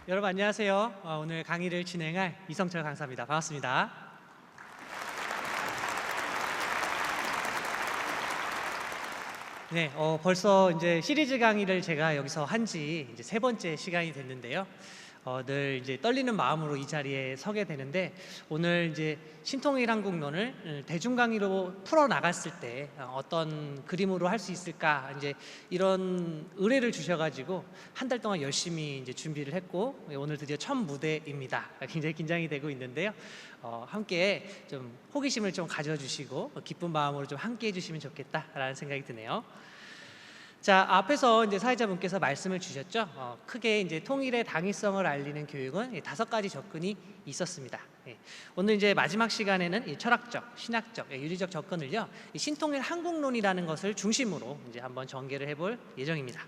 여러분 안녕하세요. 오늘 강의를 진행할 이성철 강사입니다. 반갑습니다. 네, 벌써 이제 시리즈 강의를 제가 여기서 한 지 이제 세 번째 시간이 됐는데요. 늘 이제 떨리는 마음으로 이 자리에 서게 되는데 오늘 이제 신통일 한국론을 대중 강의로 풀어 나갔을 때 어떤 그림으로 할 수 있을까 이제 이런 의뢰를 주셔가지고 한 달 동안 열심히 이제 준비를 했고 오늘 드디어 첫 무대입니다. 굉장히 긴장이 되고 있는데요. 함께 좀 호기심을 좀 가져주시고 기쁜 마음으로 좀 함께 해주시면 좋겠다라는 생각이 드네요. 자, 앞에서 이제 사회자분께서 말씀을 주셨죠. 크게 이제 통일의 당위성을 알리는 교육은 5가지 접근이 있었습니다. 오늘 이제 마지막 시간에는 이 철학적, 신학적, 윤리적 접근을요, 이 신통일 한국론이라는 것을 중심으로 이제 한번 전개를 해볼 예정입니다.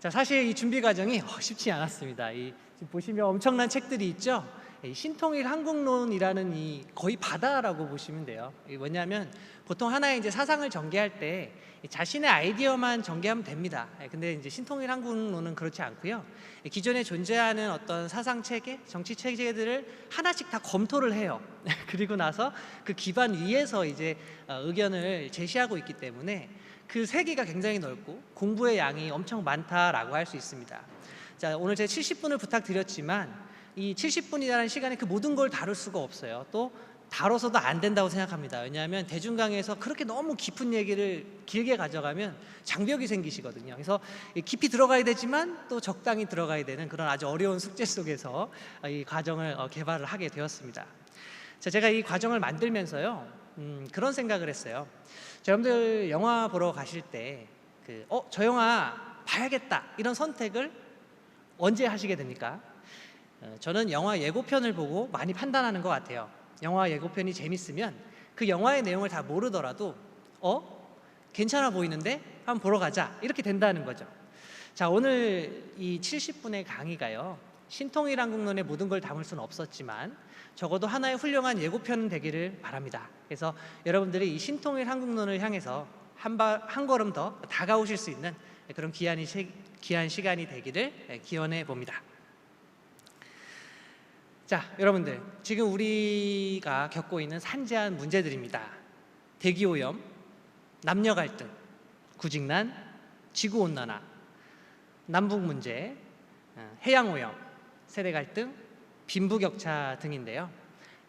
자, 사실 이 준비 과정이 쉽지 않았습니다. 지금 보시면 엄청난 책들이 있죠. 이 신통일 한국론이라는 이 거의 바다라고 보시면 돼요. 이게 뭐냐면 보통 하나의 이제 사상을 전개할 때 자신의 아이디어만 전개하면 됩니다. 근데 이제 신통일 한국론은 그렇지 않고요. 기존에 존재하는 어떤 사상 체계, 정치 체계들을 하나씩 다 검토를 해요. 그리고 나서 그 기반 위에서 이제 의견을 제시하고 있기 때문에 그 세계가 굉장히 넓고 공부의 양이 엄청 많다라고 할 수 있습니다. 자, 오늘 제가 70분을 부탁드렸지만 이 70분이라는 시간에 그 모든 걸 다룰 수가 없어요. 또 다뤄서도 안 된다고 생각합니다. 왜냐하면 대중강의에서 그렇게 너무 깊은 얘기를 길게 가져가면 장벽이 생기시거든요. 그래서 깊이 들어가야 되지만 또 적당히 들어가야 되는 그런 아주 어려운 숙제 속에서 이 과정을 개발을 하게 되었습니다. 자, 제가 이 과정을 만들면서요, 그런 생각을 했어요. 자, 여러분들 영화 보러 가실 때 저 영화 봐야겠다 이런 선택을 언제 하시게 됩니까? 저는 영화 예고편을 보고 많이 판단하는 것 같아요. 영화 예고편이 재밌으면 그 영화의 내용을 다 모르더라도 괜찮아 보이는데 한번 보러 가자 이렇게 된다는 거죠. 자, 오늘 이 70분의 강의가요, 신통일 한국론의 모든 걸 담을 수는 없었지만 적어도 하나의 훌륭한 예고편은 되기를 바랍니다. 그래서 여러분들이 이 신통일 한국론을 향해서 한 걸음 더 다가오실 수 있는 그런 귀한 시간이 되기를 기원해 봅니다. 자, 여러분들 지금 우리가 겪고 있는 산재한 문제들입니다. 대기오염, 남녀 갈등, 구직난, 지구온난화, 남북 문제, 해양오염, 세대 갈등, 빈부격차 등인데요.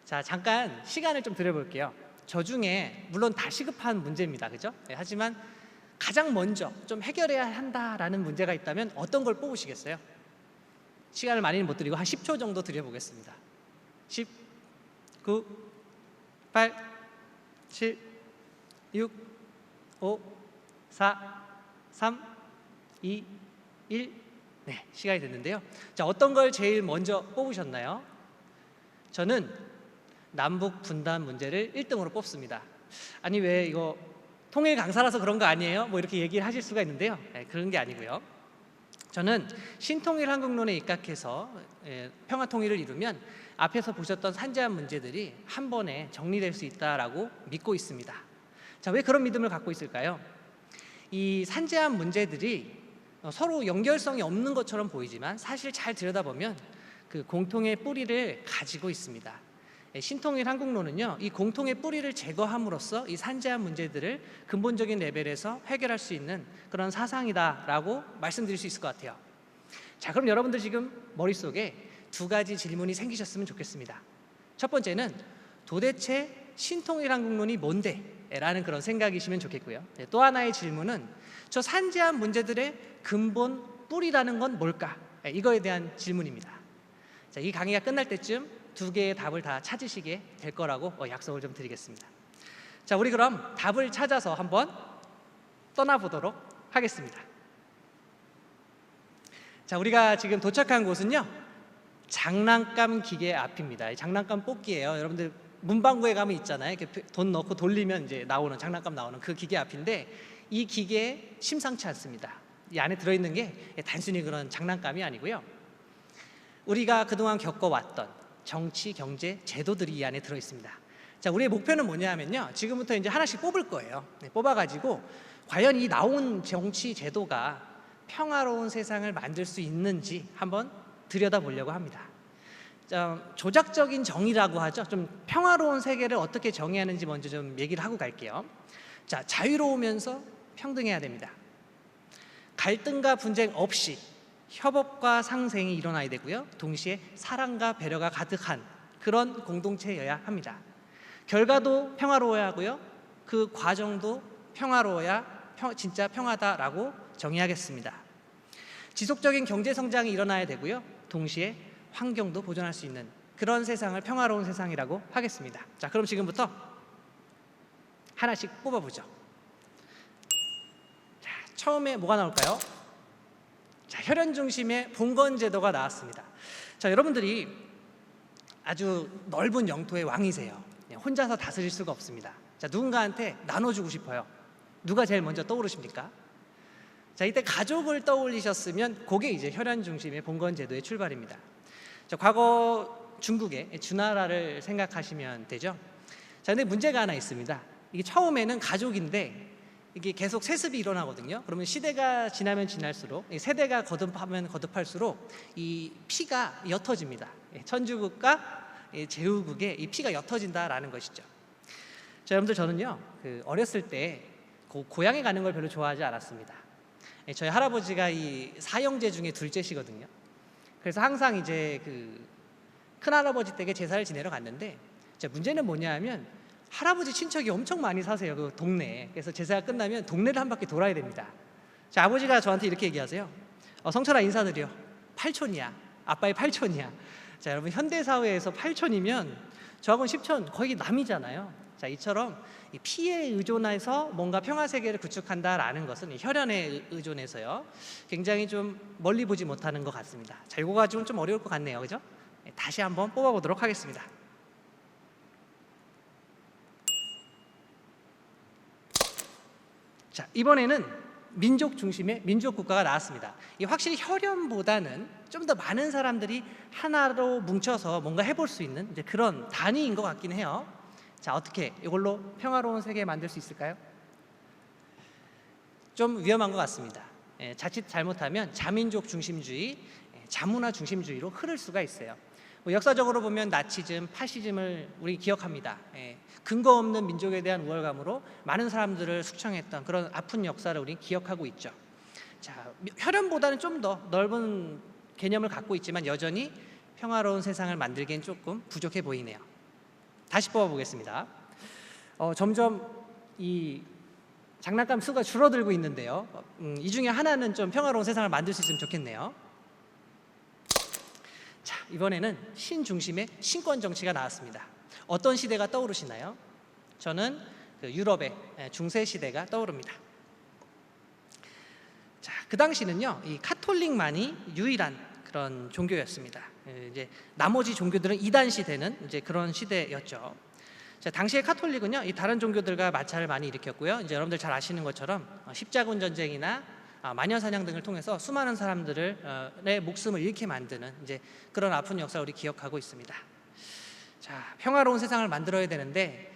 자, 잠깐 시간을 좀 들여볼게요. 저 중에 물론 다 시급한 문제입니다. 그죠? 하지만 가장 먼저 좀 해결해야 한다라는 문제가 있다면 어떤 걸 뽑으시겠어요? 시간을 많이는 못 드리고 한 10초 정도 드려보겠습니다. 10, 9, 8, 7, 6, 5, 4, 3, 2, 1. 네, 시간이 됐는데요. 자, 어떤 걸 제일 먼저 뽑으셨나요? 저는 남북 분단 문제를 1등으로 뽑습니다. 아니, 왜 이거 통일 강사라서 그런 거 아니에요? 뭐 이렇게 얘기를 하실 수가 있는데요. 그런 게 아니고요. 저는 신통일 한국론에 입각해서 평화 통일을 이루면 앞에서 보셨던 산재한 문제들이 한 번에 정리될 수 있다라고 믿고 있습니다. 자, 왜 그런 믿음을 갖고 있을까요? 이 산재한 문제들이 서로 연결성이 없는 것처럼 보이지만 사실 잘 들여다보면 그 공통의 뿌리를 가지고 있습니다. 신통일 한국론은요, 이 공통의 뿌리를 제거함으로써 이 산재한 문제들을 근본적인 레벨에서 해결할 수 있는 그런 사상이다라고 말씀드릴 수 있을 것 같아요. 자, 그럼 여러분들 지금 머릿속에 2가지 질문이 생기셨으면 좋겠습니다. 첫 번째는 도대체 신통일 한국론이 뭔데? 라는 그런 생각이시면 좋겠고요. 또 하나의 질문은 저 산재한 문제들의 근본 뿌리라는 건 뭘까? 이거에 대한 질문입니다. 자, 이 강의가 끝날 때쯤 2개의 답을 다 찾으시게 될 거라고 약속을 좀 드리겠습니다. 자, 우리 그럼 답을 찾아서 한번 떠나보도록 하겠습니다. 자, 우리가 지금 도착한 곳은요, 장난감 기계 앞입니다. 장난감 뽑기예요. 여러분들 문방구에 가면 있잖아요. 이렇게 돈 넣고 돌리면 이제 나오는 장난감 나오는 그 기계 앞인데 이 기계 심상치 않습니다. 이 안에 들어있는 게 단순히 그런 장난감이 아니고요. 우리가 그동안 겪어왔던 정치, 경제, 제도들이 이 안에 들어있습니다. 자, 우리의 목표는 뭐냐 하면요, 지금부터 이제 하나씩 뽑을 거예요. 뽑아가지고 과연 이 나온 정치 제도가 평화로운 세상을 만들 수 있는지 한번 들여다보려고 합니다. 조작적인 정의라고 하죠. 좀 평화로운 세계를 어떻게 정의하는지 먼저 좀 얘기를 하고 갈게요. 자, 자유로우면서 평등해야 됩니다. 갈등과 분쟁 없이 협업과 상생이 일어나야 되고요. 동시에 사랑과 배려가 가득한 그런 공동체여야 합니다. 결과도 평화로워야 하고요. 그 과정도 평화로워야 진짜 평화다라고 정의하겠습니다. 지속적인 경제 성장이 일어나야 되고요. 동시에 환경도 보존할 수 있는 그런 세상을 평화로운 세상이라고 하겠습니다. 자, 그럼 지금부터 하나씩 뽑아보죠. 자, 처음에 뭐가 나올까요? 자, 혈연 중심의 봉건제도가 나왔습니다. 자, 여러분들이 아주 넓은 영토의 왕이세요. 혼자서 다스릴 수가 없습니다. 자, 누군가한테 나눠주고 싶어요. 누가 제일 먼저 떠오르십니까? 자, 이때 가족을 떠올리셨으면 그게 이제 혈연 중심의 봉건제도의 출발입니다. 자, 과거 중국의 주나라를 생각하시면 되죠. 자, 근데 문제가 하나 있습니다. 이게 처음에는 가족인데 이게 계속 세습이 일어나거든요. 그러면 시대가 지나면 지날수록, 세대가 거듭하면 거듭할수록 이 피가 옅어집니다. 천주국과 제후국의 이 피가 옅어진다라는 것이죠. 자, 여러분들, 저는요 어렸을 때 고향에 가는 걸 별로 좋아하지 않았습니다. 저희 할아버지가 이 사형제 중에 둘째시거든요. 그래서 항상 이제 그 큰할아버지 댁에 제사를 지내러 갔는데, 문제는 뭐냐면 할아버지 친척이 엄청 많이 사세요, 그 동네에. 그래서 제사가 끝나면 동네를 한 바퀴 돌아야 됩니다. 자, 아버지가 저한테 이렇게 얘기하세요. 성철아, 인사드려. 팔촌이야. 아빠의 팔촌이야. 자, 여러분, 현대사회에서 팔촌이면 저하고는 십촌, 거의 남이잖아요. 자, 이처럼 이 피에 의존해서 뭔가 평화세계를 구축한다라는 것은 혈연에 의존해서요 굉장히 좀 멀리 보지 못하는 것 같습니다. 자, 이거 가지고는 좀 어려울 것 같네요, 그죠? 다시 한번 뽑아보도록 하겠습니다. 자, 이번에는 민족 중심의 민족 국가가 나왔습니다. 이 확실히 혈연보다는 좀 더 많은 사람들이 하나로 뭉쳐서 뭔가 해볼 수 있는 이제 그런 단위인 것 같긴 해요. 자, 어떻게 이걸로 평화로운 세계 만들 수 있을까요? 좀 위험한 것 같습니다. 자칫 잘못하면 자민족 중심주의, 자문화 중심주의로 흐를 수가 있어요. 역사적으로 보면 나치즘, 파시즘을 우리 기억합니다. 근거 없는 민족에 대한 우월감으로 많은 사람들을 숙청했던 그런 아픈 역사를 우리 기억하고 있죠. 자, 혈연보다는 좀 더 넓은 개념을 갖고 있지만 여전히 평화로운 세상을 만들기엔 조금 부족해 보이네요. 다시 뽑아보겠습니다. 점점 이 장난감 수가 줄어들고 있는데요. 이 중에 하나는 좀 평화로운 세상을 만들 수 있으면 좋겠네요. 자, 이번에는 신중심의 신권 정치가 나왔습니다. 어떤 시대가 떠오르시나요? 저는 유럽의 중세 시대가 떠오릅니다. 자, 그 당시는요, 이 카톨릭만이 유일한 그런 종교였습니다. 이제 나머지 종교들은 이단 시대는 이제 그런 시대였죠. 자, 당시의 카톨릭은요, 이 다른 종교들과 마찰을 많이 일으켰고요. 이제 여러분들 잘 아시는 것처럼 십자군 전쟁이나 마녀 사냥 등을 통해서 수많은 사람들의 목숨을 잃게 만드는 이제 그런 아픈 역사를 우리 기억하고 있습니다. 자, 평화로운 세상을 만들어야 되는데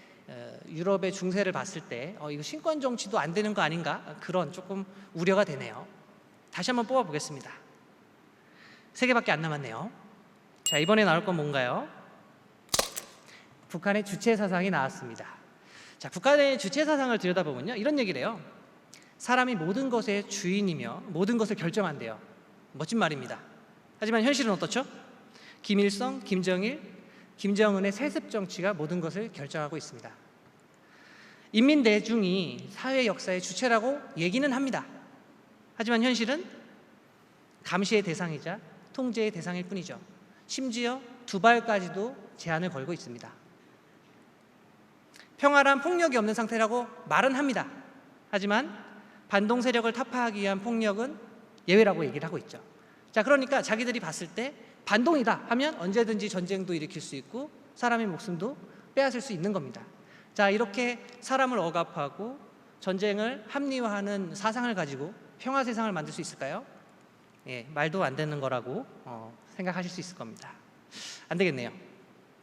유럽의 중세를 봤을 때 이거 신권 정치도 안 되는 거 아닌가? 그런 조금 우려가 되네요. 다시 한번 뽑아보겠습니다. 3개밖에 안 남았네요. 자, 이번에 나올 건 뭔가요? 북한의 주체 사상이 나왔습니다. 자, 북한의 주체 사상을 들여다보면요, 이런 얘기를 해요. 사람이 모든 것의 주인이며 모든 것을 결정한대요. 멋진 말입니다. 하지만 현실은 어떻죠? 김일성, 김정일, 김정은의 세습 정치가 모든 것을 결정하고 있습니다. 인민 대중이 사회 역사의 주체라고 얘기는 합니다. 하지만 현실은 감시의 대상이자 통제의 대상일 뿐이죠. 심지어 두발까지도 제한을 걸고 있습니다. 평화란 폭력이 없는 상태라고 말은 합니다. 하지만 반동 세력을 타파하기 위한 폭력은 예외라고 얘기를 하고 있죠. 자, 그러니까 자기들이 봤을 때 반동이다 하면 언제든지 전쟁도 일으킬 수 있고 사람의 목숨도 빼앗을 수 있는 겁니다. 자, 이렇게 사람을 억압하고 전쟁을 합리화하는 사상을 가지고 평화 세상을 만들 수 있을까요? 말도 안 되는 거라고 생각하실 수 있을 겁니다. 안 되겠네요.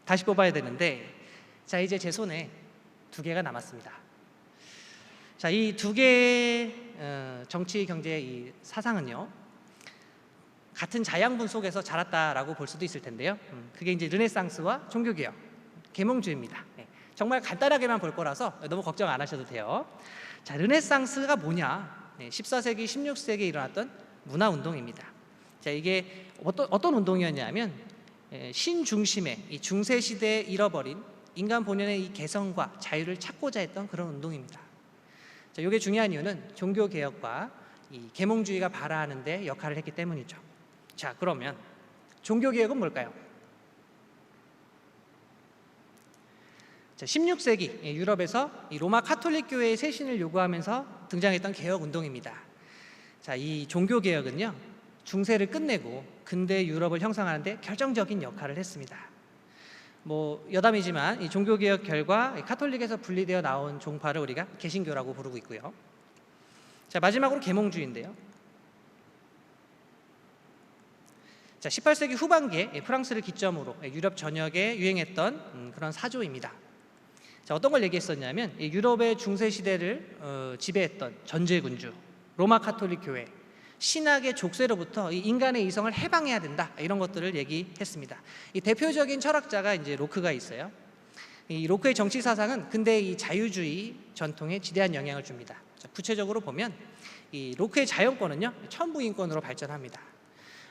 다시 뽑아야 되는데, 자, 이제 제 손에 2개가 남았습니다. 자, 이 두 개의 정치 경제 이 사상은요, 같은 자양분 속에서 자랐다라고 볼 수도 있을 텐데요. 그게 이제 르네상스와 종교개혁, 계몽주의입니다. 정말 간단하게만 볼 거라서 너무 걱정 안 하셔도 돼요. 자, 르네상스가 뭐냐? 14세기, 16세기에 일어났던 문화운동입니다. 자, 이게 어떤 운동이었냐면 신중심의 이 중세시대에 잃어버린 인간 본연의 이 개성과 자유를 찾고자 했던 그런 운동입니다. 자, 이게 중요한 이유는 종교개혁과 이 계몽주의가 발화하는 데 역할을 했기 때문이죠. 자, 그러면 종교개혁은 뭘까요? 자, 16세기 유럽에서 이 로마 카톨릭 교회의 쇄신을 요구하면서 등장했던 개혁 운동입니다. 자, 이 종교개혁은요, 중세를 끝내고 근대 유럽을 형성하는 데 결정적인 역할을 했습니다. 뭐 여담이지만 이 종교개혁 결과 카톨릭에서 분리되어 나온 종파를 우리가 개신교라고 부르고 있고요. 자, 마지막으로 계몽주의인데요. 자, 18세기 후반기에 프랑스를 기점으로 유럽 전역에 유행했던 그런 사조입니다. 자, 어떤 걸 얘기했었냐면 유럽의 중세 시대를 지배했던 전제군주 로마 카톨릭 교회, 신학의 족쇄로부터 이 인간의 이성을 해방해야 된다, 이런 것들을 얘기했습니다. 이 대표적인 철학자가 이제 로크가 있어요. 이 로크의 정치 사상은 근대 이 자유주의 전통에 지대한 영향을 줍니다. 자, 구체적으로 보면 이 로크의 자연권은요, 천부인권으로 발전합니다.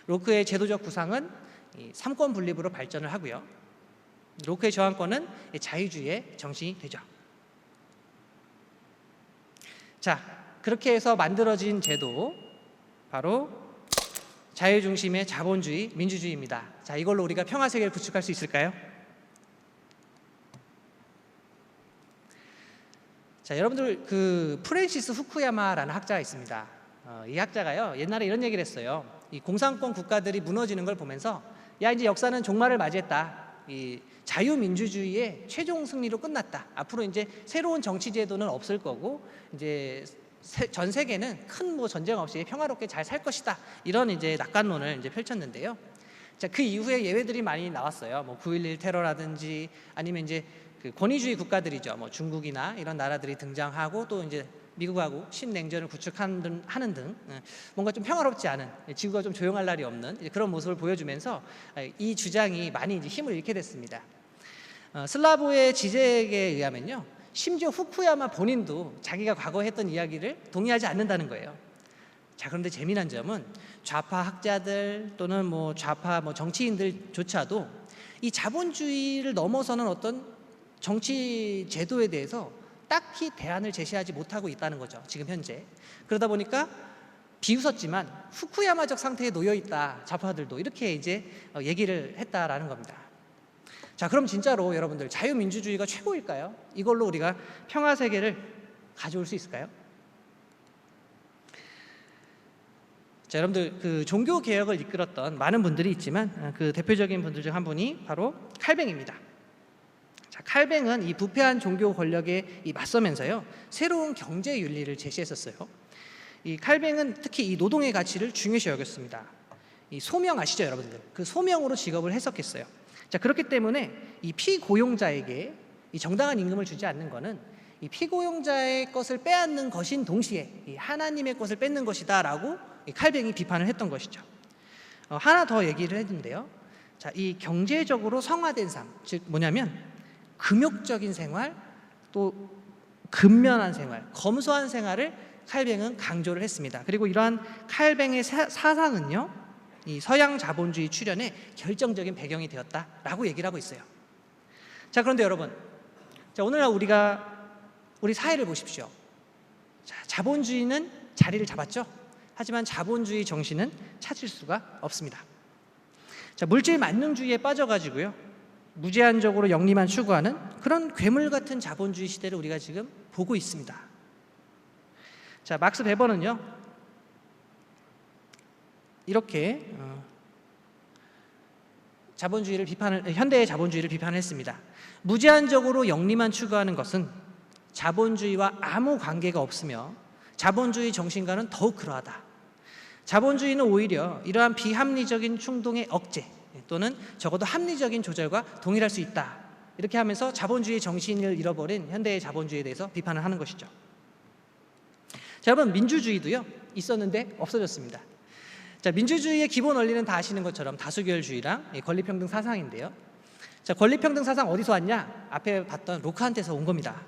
로크의 제도적 구상은 이 삼권 분립으로 발전을 하고요. 로크의 저항권은 자유주의의 정신이 되죠. 자, 그렇게 해서 만들어진 제도, 바로 자유중심의 자본주의, 민주주의입니다. 자, 이걸로 우리가 평화세계를 구축할 수 있을까요? 자, 여러분들 그 프랜시스 후쿠야마라는 학자가 있습니다. 이 학자가요, 옛날에 이런 얘기를 했어요. 이 공산권 국가들이 무너지는 걸 보면서 야, 이제 역사는 종말을 맞이했다. 이 자유민주주의의 최종 승리로 끝났다. 앞으로 이제 새로운 정치 제도는 없을 거고 이제 전 세계는 큰 뭐 전쟁 없이 평화롭게 잘 살 것이다. 이런 이제 낙관론을 이제 펼쳤는데요. 자, 그 이후에 예외들이 많이 나왔어요. 뭐 9.11 테러라든지 아니면 이제 그 권위주의 국가들이죠. 뭐 중국이나 이런 나라들이 등장하고 또 이제 미국하고 신냉전을 구축하는 등 뭔가 좀 평화롭지 않은, 지구가 좀 조용할 날이 없는 그런 모습을 보여주면서 이 주장이 많이 이제 힘을 잃게 됐습니다. 슬라보의 지적에 의하면요, 심지어 후쿠야마 본인도 자기가 과거에 했던 이야기를 동의하지 않는다는 거예요. 자, 그런데 재미난 점은 좌파 학자들 또는 뭐 좌파 정치인들조차도 이 자본주의를 넘어서는 어떤 정치 제도에 대해서 딱히 대안을 제시하지 못하고 있다는 거죠, 지금 현재. 그러다 보니까 비웃었지만 후쿠야마적 상태에 놓여 있다, 좌파들도 이렇게 이제 얘기를 했다라는 겁니다. 자, 그럼 진짜로 여러분들 자유민주주의가 최고일까요? 이걸로 우리가 평화세계를 가져올 수 있을까요? 자, 여러분들 그 종교개혁을 이끌었던 많은 분들이 있지만 그 대표적인 분들 중 한 분이 바로 칼뱅입니다. 자, 칼뱅은 이 부패한 종교 권력에 맞서면서요, 새로운 경제 윤리를 제시했었어요. 이 칼뱅은 특히 이 노동의 가치를 중요시 여겼습니다. 이 소명 아시죠, 여러분들? 그 소명으로 직업을 해석했어요. 자, 그렇기 때문에 이 피고용자에게 이 정당한 임금을 주지 않는 것은 이 피고용자의 것을 빼앗는 것인 동시에 이 하나님의 것을 뺏는 것이다라고 이 칼뱅이 비판을 했던 것이죠. 하나 더 얘기를 했는데요. 자, 이 경제적으로 성화된 삶, 즉 뭐냐면 금욕적인 생활, 또 근면한 생활, 검소한 생활을 칼뱅은 강조를 했습니다. 그리고 이러한 칼뱅의 사상은요, 이 서양 자본주의 출현의 결정적인 배경이 되었다라고 얘기를 하고 있어요. 자, 그런데 여러분, 자, 오늘날 우리 사회를 보십시오. 자, 자본주의는 자리를 잡았죠. 하지만 자본주의 정신은 찾을 수가 없습니다. 자, 물질 만능주의에 빠져가지고요, 무제한적으로 영리만 추구하는 그런 괴물 같은 자본주의 시대를 우리가 지금 보고 있습니다. 자, 막스 베버는요, 이렇게 현대의 자본주의를 비판했습니다. 무제한적으로 영리만 추구하는 것은 자본주의와 아무 관계가 없으며 자본주의 정신과는 더욱 그러하다. 자본주의는 오히려 이러한 비합리적인 충동의 억제 또는 적어도 합리적인 조절과 동일할 수 있다. 이렇게 하면서 자본주의 정신을 잃어버린 현대의 자본주의에 대해서 비판을 하는 것이죠. 자, 여러분, 민주주의도요 있었는데 없어졌습니다. 자, 민주주의의 기본 원리는 다 아시는 것처럼 다수결주의랑 권리평등 사상인데요. 자, 권리평등 사상 어디서 왔냐? 앞에 봤던 로크한테서 온 겁니다.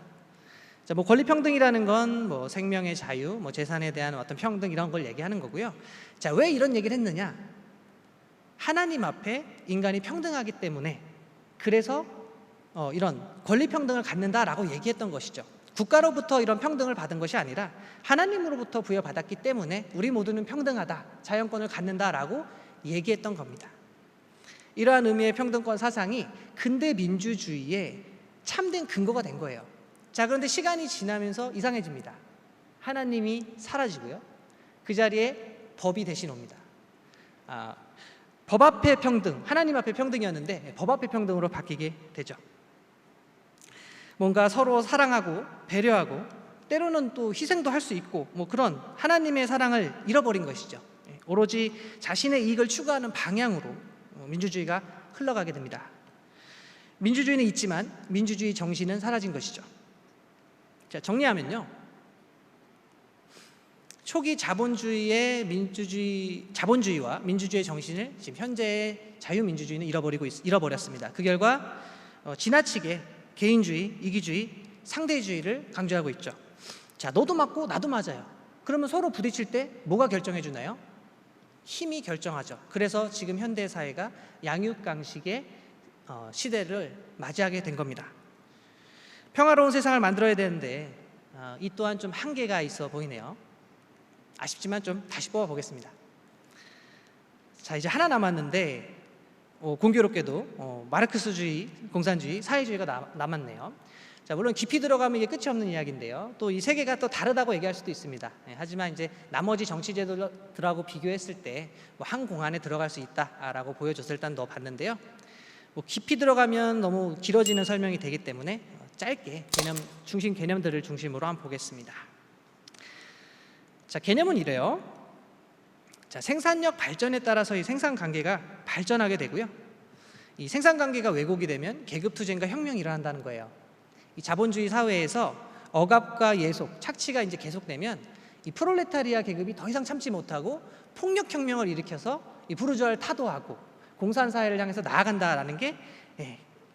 자, 뭐 권리평등이라는 건 뭐 생명의 자유, 뭐 재산에 대한 어떤 평등 이런 걸 얘기하는 거고요. 자, 왜 이런 얘기를 했느냐? 하나님 앞에 인간이 평등하기 때문에, 그래서 이런 권리평등을 갖는다라고 얘기했던 것이죠. 국가로부터 이런 평등을 받은 것이 아니라 하나님으로부터 부여받았기 때문에 우리 모두는 평등하다, 자연권을 갖는다라고 얘기했던 겁니다. 이러한 의미의 평등권 사상이 근대 민주주의의 참된 근거가 된 거예요. 자, 그런데 시간이 지나면서 이상해집니다. 하나님이 사라지고요, 그 자리에 법이 대신 옵니다. 법 앞에 평등, 하나님 앞에 평등이었는데 법 앞에 평등으로 바뀌게 되죠. 뭔가 서로 사랑하고 배려하고 때로는 또 희생도 할 수 있고, 뭐 그런 하나님의 사랑을 잃어버린 것이죠. 오로지 자신의 이익을 추구하는 방향으로 민주주의가 흘러가게 됩니다. 민주주의는 있지만 민주주의 정신은 사라진 것이죠. 자, 정리하면요, 초기 자본주의와 민주주의의 정신을 지금 현재의 자유민주주의는 잃어버렸습니다. 그 결과 지나치게 개인주의, 이기주의, 상대주의를 강조하고 있죠. 자, 너도 맞고 나도 맞아요. 그러면 서로 부딪힐 때 뭐가 결정해 주나요? 힘이 결정하죠. 그래서 지금 현대 사회가 양육강식의 시대를 맞이하게 된 겁니다. 평화로운 세상을 만들어야 되는데 이 또한 좀 한계가 있어 보이네요. 아쉽지만 좀 다시 뽑아보겠습니다. 자, 이제 하나 남았는데 공교롭게도 마르크스주의, 공산주의, 사회주의가 남았네요. 자, 물론 깊이 들어가면 이게 끝이 없는 이야기인데요. 또 이 세 개가 또 다르다고 얘기할 수도 있습니다. 하지만 이제 나머지 정치제도들하고 비교했을 때 한 공안에 들어갈 수 있다라고 보여줘서 일단 넣어봤는데요. 뭐 깊이 들어가면 너무 길어지는 설명이 되기 때문에 짧게 중심 개념들을 중심으로 한번 보겠습니다. 자, 개념은 이래요. 자, 생산력 발전에 따라서 이 생산 관계가 발전하게 되고요. 이 생산 관계가 왜곡이 되면 계급 투쟁과 혁명이 일어난다는 거예요. 이 자본주의 사회에서 억압과 예속, 착취가 이제 계속되면 이 프롤레타리아 계급이 더 이상 참지 못하고 폭력 혁명을 일으켜서 이 부르주아를 타도하고 공산 사회를 향해서 나아간다라는 게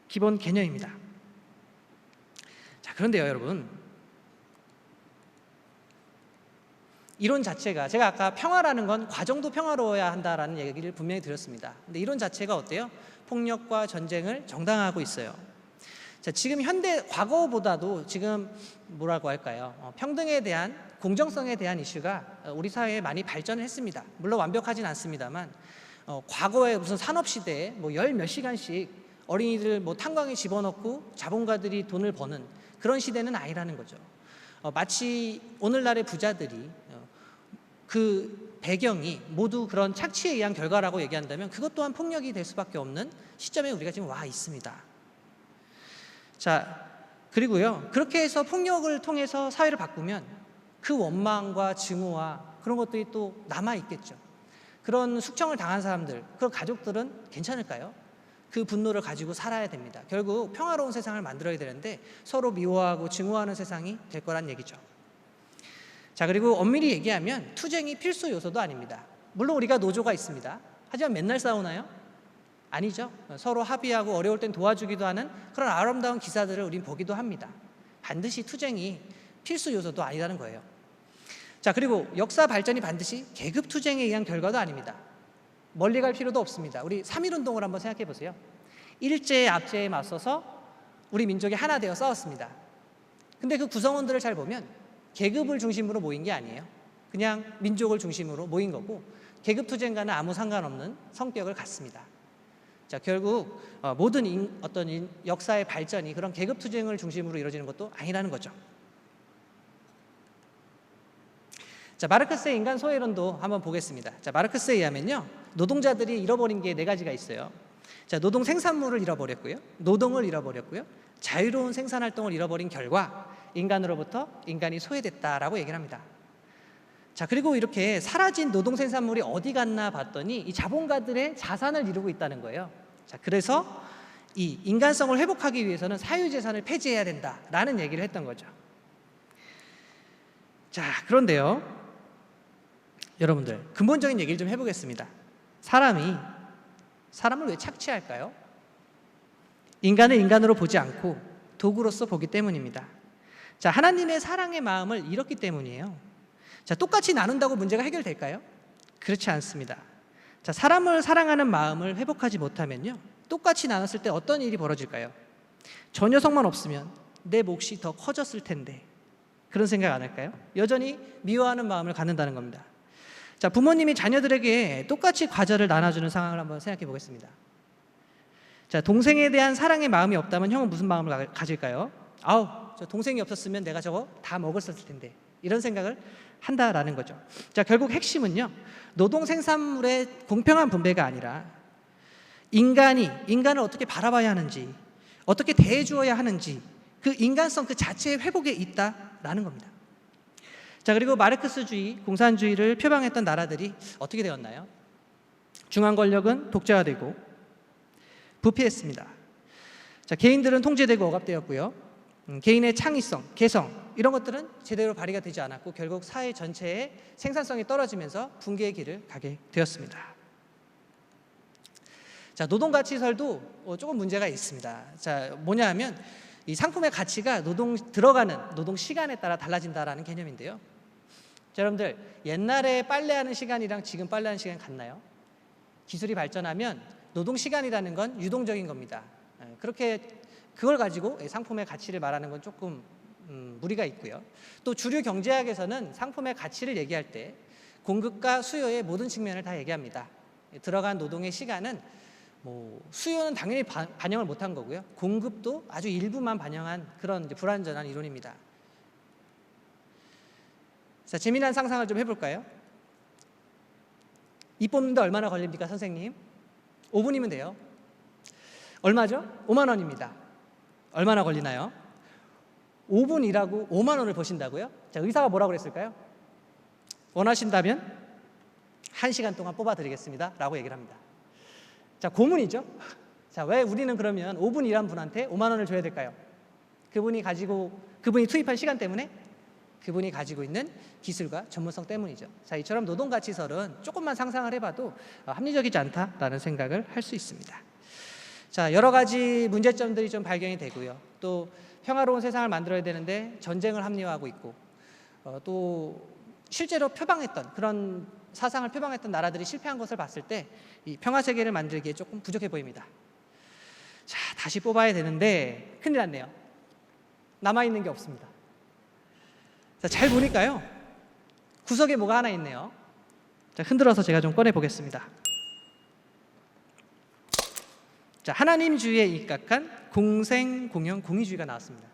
기본 개념입니다. 자, 그런데요, 여러분, 이론 자체가, 제가 아까 평화라는 건 과정도 평화로워야 한다라는 얘기를 분명히 드렸습니다. 근데 이론 자체가 어때요? 폭력과 전쟁을 정당화하고 있어요. 자, 지금 과거보다도 지금 뭐라고 할까요? 평등에 대한, 공정성에 대한 이슈가 우리 사회에 많이 발전을 했습니다. 물론 완벽하진 않습니다만 과거에 무슨 산업시대에 뭐 열 몇 시간씩 어린이들 뭐 탄광에 집어넣고 자본가들이 돈을 버는 그런 시대는 아니라는 거죠. 마치 오늘날의 부자들이 그 배경이 모두 그런 착취에 의한 결과라고 얘기한다면 그것 또한 폭력이 될 수밖에 없는 시점에 우리가 지금 와 있습니다. 자, 그리고요, 그렇게 해서 폭력을 통해서 사회를 바꾸면 그 원망과 증오와 그런 것들이 또 남아있겠죠. 그런 숙청을 당한 사람들, 그런 가족들은 괜찮을까요? 그 분노를 가지고 살아야 됩니다. 결국 평화로운 세상을 만들어야 되는데 서로 미워하고 증오하는 세상이 될 거란 얘기죠. 자, 그리고 엄밀히 얘기하면 투쟁이 필수 요소도 아닙니다. 물론 우리가 노조가 있습니다. 하지만 맨날 싸우나요? 아니죠. 서로 합의하고 어려울 땐 도와주기도 하는 그런 아름다운 기사들을 우린 보기도 합니다. 반드시 투쟁이 필수 요소도 아니라는 거예요. 자, 그리고 역사 발전이 반드시 계급 투쟁에 의한 결과도 아닙니다. 멀리 갈 필요도 없습니다. 우리 3.1운동을 한번 생각해 보세요. 일제의 압제에 맞서서 우리 민족이 하나 되어 싸웠습니다. 근데 그 구성원들을 잘 보면 계급을 중심으로 모인 게 아니에요. 그냥 민족을 중심으로 모인 거고 계급 투쟁과는 아무 상관없는 성격을 갖습니다. 자, 결국 모든 어떤 역사의 발전이 그런 계급 투쟁을 중심으로 이루어지는 것도 아니라는 거죠. 자, 마르크스의 인간 소외론도 한번 보겠습니다. 자, 마르크스에 의하면요, 노동자들이 잃어버린 게 4가지가 있어요. 자, 노동 생산물을 잃어버렸고요, 노동을 잃어버렸고요, 자유로운 생산 활동을 잃어버린 결과 인간으로부터 인간이 소외됐다라고 얘기를 합니다. 자, 그리고 이렇게 사라진 노동 생산물이 어디 갔나 봤더니 이 자본가들의 자산을 이루고 있다는 거예요. 자, 그래서 이 인간성을 회복하기 위해서는 사유재산을 폐지해야 된다라는 얘기를 했던 거죠. 자, 그런데요, 여러분들 근본적인 얘기를 좀 해보겠습니다. 사람을 왜 착취할까요? 인간을 인간으로 보지 않고 도구로서 보기 때문입니다. 자, 하나님의 사랑의 마음을 잃었기 때문이에요. 자, 똑같이 나눈다고 문제가 해결될까요? 그렇지 않습니다. 자, 사람을 사랑하는 마음을 회복하지 못하면요, 똑같이 나눴을 때 어떤 일이 벌어질까요? 저 녀석만 없으면 내 몫이 더 커졌을 텐데, 그런 생각 안 할까요? 여전히 미워하는 마음을 갖는다는 겁니다. 자, 부모님이 자녀들에게 똑같이 과자를 나눠주는 상황을 한번 생각해 보겠습니다. 자, 동생에 대한 사랑의 마음이 없다면 형은 무슨 마음을 가질까요? 아우, 저 동생이 없었으면 내가 저거 다 먹었을 텐데, 이런 생각을 한다라는 거죠. 자, 결국 핵심은요, 노동 생산물의 공평한 분배가 아니라 인간을 어떻게 바라봐야 하는지, 어떻게 대해 주어야 하는지, 그 인간성 그 자체의 회복에 있다라는 겁니다. 자, 그리고 마르크스주의, 공산주의를 표방했던 나라들이 어떻게 되었나요? 중앙 권력은 독재화되고 부패했습니다. 자, 개인들은 통제되고 억압되었고요. 개인의 창의성, 개성 이런 것들은 제대로 발휘가 되지 않았고 결국 사회 전체의 생산성이 떨어지면서 붕괴의 길을 가게 되었습니다. 자, 노동가치설도 조금 문제가 있습니다. 자, 뭐냐 하면 이 상품의 가치가 들어가는 노동 시간에 따라 달라진다라는 개념인데요. 자, 여러분들 옛날에 빨래하는 시간이랑 지금 빨래하는 시간 같나요? 기술이 발전하면 노동 시간이라는 건 유동적인 겁니다. 그걸 가지고 상품의 가치를 말하는 건 조금 무리가 있고요. 또 주류 경제학에서는 상품의 가치를 얘기할 때 공급과 수요의 모든 측면을 다 얘기합니다. 들어간 노동의 시간은 수요는 당연히 반영을 못한 거고요. 공급도 아주 일부만 반영한 그런 이제 불완전한 이론입니다. 자, 재미난 상상을 좀 해볼까요? 이 뽑는데 얼마나 걸립니까, 선생님? 5분이면 돼요. 얼마죠? 5만 원입니다. 얼마나 걸리나요? 5분 일하고 5만 원을 버신다고요? 자, 의사가 뭐라고 그랬을까요? 원하신다면 1시간 동안 뽑아드리겠습니다 라고 얘기를 합니다. 자, 고문이죠. 자, 왜 우리는 그러면 5분 일한 분한테 5만 원을 줘야 될까요? 그분이 투입한 시간 때문에, 그분이 가지고 있는 기술과 전문성 때문이죠. 자, 이처럼 노동가치설은 조금만 상상을 해봐도 합리적이지 않다라는 생각을 할 수 있습니다. 자, 여러 가지 문제점들이 좀 발견이 되고요. 또 평화로운 세상을 만들어야 되는데 전쟁을 합리화하고 있고, 또 실제로 그런 사상을 표방했던 나라들이 실패한 것을 봤을 때 이 평화 세계를 만들기에 조금 부족해 보입니다. 자, 다시 뽑아야 되는데 큰일 났네요. 남아있는 게 없습니다. 자, 잘 보니까요, 구석에 뭐가 하나 있네요. 자, 흔들어서 제가 좀 꺼내 보겠습니다. 자, 하나님주의에 입각한 공생, 공영, 공의주의가 나왔습니다.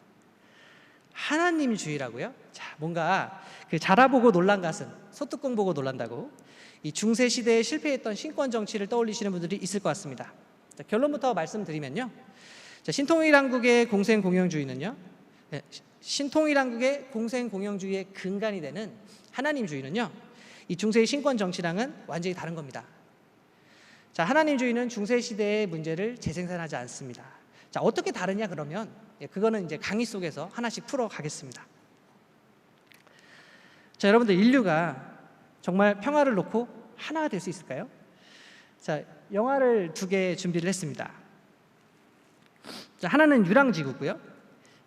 하나님주의라고요? 자, 뭔가 자라보고 놀란 것은 소뚜껑 보고 놀란다고, 이 중세 시대에 실패했던 신권 정치를 떠올리시는 분들이 있을 것 같습니다. 자, 결론부터 말씀드리면요, 자, 신통일왕국의 공생, 공영주의는요, 신통일왕국의 공생, 공영주의의 근간이 되는 하나님주의는요, 이 중세의 신권 정치랑은 완전히 다른 겁니다. 자, 하나님주의는 중세 시대의 문제를 재생산하지 않습니다. 자, 어떻게 다르냐 그러면 그거는 이제 강의 속에서 하나씩 풀어 가겠습니다. 자, 여러분들 인류가 정말 평화를 놓고 하나가 될 수 있을까요? 자, 영화를 2개 준비를 했습니다. 자, 하나는 유랑지구고요.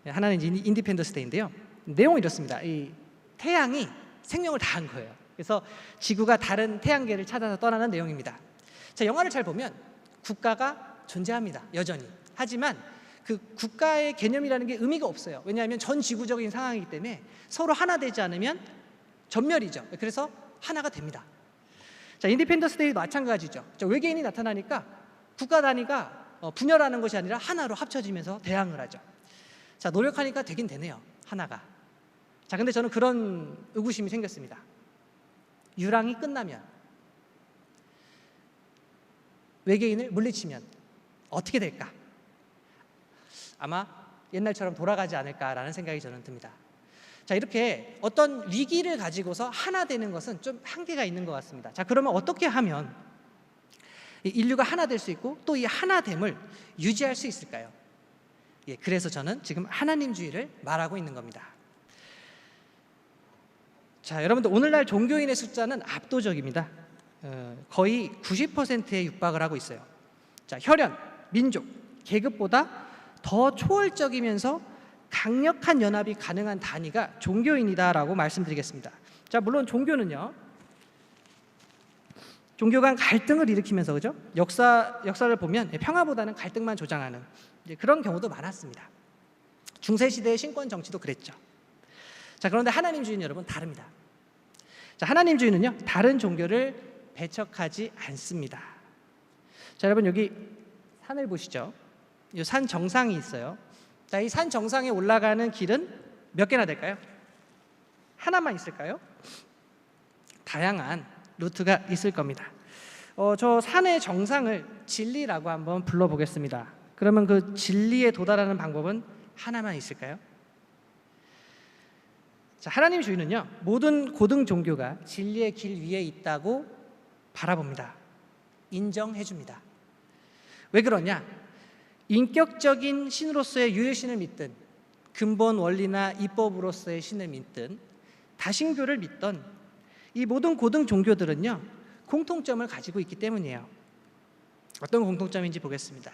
하나는 인디펜던스 데이인데요. 내용은 이렇습니다. 이 태양이 생명을 다한 거예요. 그래서 지구가 다른 태양계를 찾아서 떠나는 내용입니다. 자, 영화를 잘 보면 국가가 존재합니다. 여전히. 하지만 그 국가의 개념이라는 게 의미가 없어요. 왜냐하면 전 지구적인 상황이기 때문에 서로 하나 되지 않으면 전멸이죠. 그래서 하나가 됩니다. 자, 인디펜던스 데이도 마찬가지죠. 자, 외계인이 나타나니까 국가 단위가 분열하는 것이 아니라 하나로 합쳐지면서 대항을 하죠. 자, 노력하니까 되긴 되네요. 하나가. 자, 근데 저는 그런 의구심이 생겼습니다. 유랑이 끝나면, 외계인을 물리치면 어떻게 될까? 아마 옛날처럼 돌아가지 않을까라는 생각이 저는 듭니다. 자, 이렇게 어떤 위기를 가지고서 하나 되는 것은 좀 한계가 있는 것 같습니다. 자, 그러면 어떻게 하면 인류가 하나 될 수 있고 또 이 하나됨을 유지할 수 있을까요? 그래서 저는 지금 하나님주의를 말하고 있는 겁니다. 자, 여러분들 오늘날 종교인의 숫자는 압도적입니다. 거의 90%에 육박을 하고 있어요. 자, 혈연, 민족, 계급보다 더 초월적이면서 강력한 연합이 가능한 단위가 종교인이다라고 말씀드리겠습니다. 자, 물론 종교는요, 종교 간 갈등을 일으키면서, 그죠? 역사를 보면 평화보다는 갈등만 조장하는 그런 경우도 많았습니다. 중세 시대의 신권 정치도 그랬죠. 자, 그런데 하나님주의는 여러분 다릅니다. 자, 하나님주의는요, 다른 종교를 배척하지 않습니다. 자, 여러분 여기 산을 보시죠. 이 산 정상이 있어요. 자, 이 산 정상에 올라가는 길은 몇 개나 될까요? 하나만 있을까요? 다양한 루트가 있을 겁니다. 저 산의 정상을 진리라고 한번 불러보겠습니다. 그러면 그 진리에 도달하는 방법은 하나만 있을까요? 자, 하나님주의는요, 모든 고등 종교가 진리의 길 위에 있다고 바라봅니다. 인정해 줍니다. 왜 그러냐? 인격적인 신으로서의 유일신을 믿든 근본 원리나 이법으로서의 신을 믿든 다신교를 믿던 이 모든 고등 종교들은요, 공통점을 가지고 있기 때문이에요. 어떤 공통점인지 보겠습니다.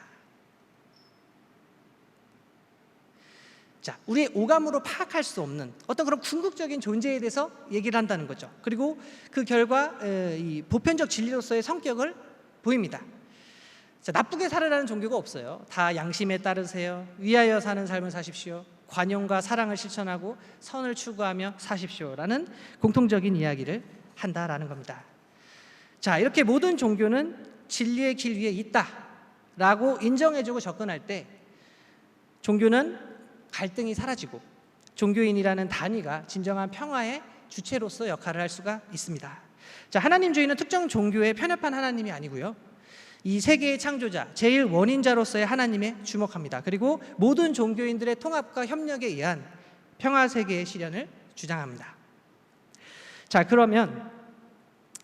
자, 우리의 오감으로 파악할 수 없는 어떤 그런 궁극적인 존재에 대해서 얘기를 한다는 거죠. 그리고 그 결과 이 보편적 진리로서의 성격을 보입니다. 자, 나쁘게 살아라는 종교가 없어요. 다 양심에 따르세요. 위하여 사는 삶을 사십시오. 관용과 사랑을 실천하고 선을 추구하며 사십시오라는 공통적인 이야기를 한다라는 겁니다. 자, 이렇게 모든 종교는 진리의 길 위에 있다라고 인정해주고 접근할 때 종교는 갈등이 사라지고 종교인이라는 단위가 진정한 평화의 주체로서 역할을 할 수가 있습니다. 자, 하나님주의는 특정 종교에 편협한 하나님이 아니고요, 이 세계의 창조자, 제일 원인자로서의 하나님에 주목합니다. 그리고 모든 종교인들의 통합과 협력에 의한 평화세계의 실현을 주장합니다. 자, 그러면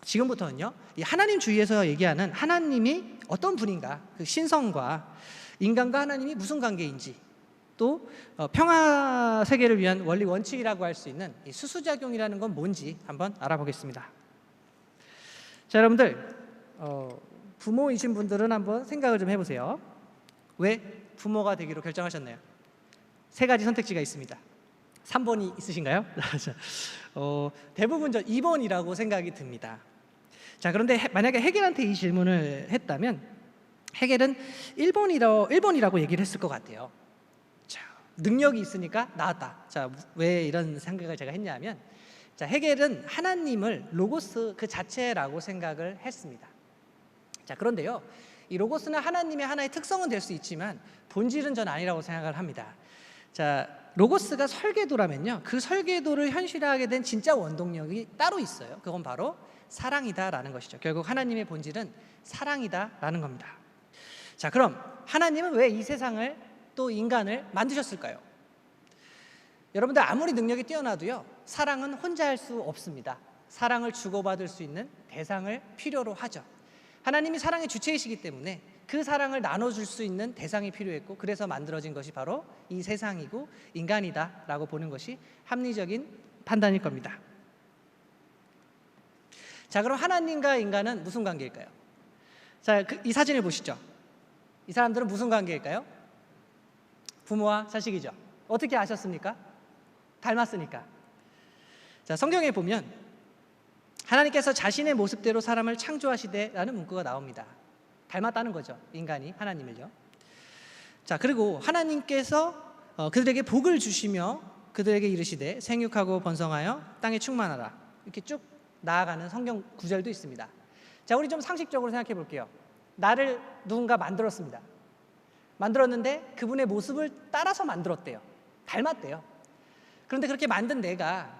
지금부터는요, 이 하나님주의에서 얘기하는 하나님이 어떤 분인가, 그 신성과 인간과 하나님이 무슨 관계인지, 또 평화세계를 위한 원리 원칙이라고 할 수 있는 이 수수작용이라는 건 뭔지 한번 알아보겠습니다. 자, 여러분들 부모이신 분들은 한번 생각을 좀 해보세요. 왜 부모가 되기로 결정하셨나요? 세 가지 선택지가 있습니다. 3번이 있으신가요? 대부분 2번이라고 생각이 듭니다. 자, 그런데 만약에 헤겔한테 이 질문을 했다면 헤겔은 1번이라고 얘기를 했을 것 같아요. 자, 능력이 있으니까 나왔다. 자, 왜 이런 생각을 제가 했냐면, 자, 헤겔은 하나님을 로고스 그 자체라고 생각을 했습니다. 자, 그런데요, 이 로고스는 하나님의 하나의 특성은 될 수 있지만 본질은 전 아니라고 생각을 합니다. 자, 로고스가 설계도라면요, 그 설계도를 현실화하게 된 진짜 원동력이 따로 있어요. 그건 바로 사랑이다라는 것이죠. 결국 하나님의 본질은 사랑이다라는 겁니다. 자, 그럼 하나님은 왜 이 세상을 또 인간을 만드셨을까요? 여러분들 아무리 능력이 뛰어나도요, 사랑은 혼자 할 수 없습니다. 사랑을 주고받을 수 있는 대상을 필요로 하죠. 하나님이 사랑의 주체이시기 때문에 그 사랑을 나눠줄 수 있는 대상이 필요했고, 그래서 만들어진 것이 바로 이 세상이고 인간이다라고 보는 것이 합리적인 판단일 겁니다. 자, 그럼 하나님과 인간은 무슨 관계일까요? 자, 이 사진을 보시죠. 이 사람들은 무슨 관계일까요? 부모와 자식이죠. 어떻게 아셨습니까? 닮았으니까. 자, 성경에 보면 하나님께서 자신의 모습대로 사람을 창조하시되라는 문구가 나옵니다. 닮았다는 거죠, 인간이 하나님을요. 자, 그리고 하나님께서 그들에게 복을 주시며 그들에게 이르시되 생육하고 번성하여 땅에 충만하라, 이렇게 쭉 나아가는 성경 구절도 있습니다. 자, 우리 좀 상식적으로 생각해 볼게요. 나를 누군가 만들었습니다. 만들었는데 그분의 모습을 따라서 만들었대요. 닮았대요. 그런데 그렇게 만든 내가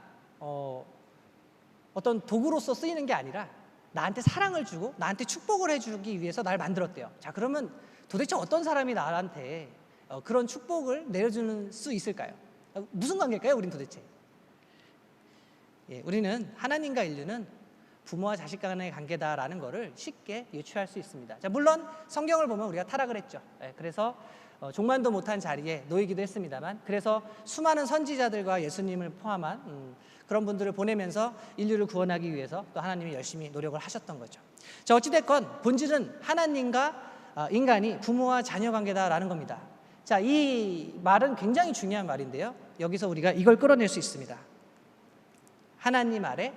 어떤 도구로서 쓰이는 게 아니라 나한테 사랑을 주고 나한테 축복을 해주기 위해서 날 만들었대요. 자, 그러면 도대체 어떤 사람이 나한테 그런 축복을 내려주는 수 있을까요? 무슨 관계일까요, 우린 도대체? 예, 우리는 하나님과 인류는 부모와 자식 간의 관계다라는 것을 쉽게 유추할 수 있습니다. 자, 물론 성경을 보면 우리가 타락을 했죠. 예, 그래서 종만도 못한 자리에 놓이기도 했습니다만, 그래서 수많은 선지자들과 예수님을 포함한 그런 분들을 보내면서 인류를 구원하기 위해서 또 하나님이 열심히 노력을 하셨던 거죠. 자, 어찌됐건 본질은 하나님과 인간이 부모와 자녀 관계다라는 겁니다. 자, 이 말은 굉장히 중요한 말인데요. 여기서 우리가 이걸 끌어낼 수 있습니다. 하나님 아래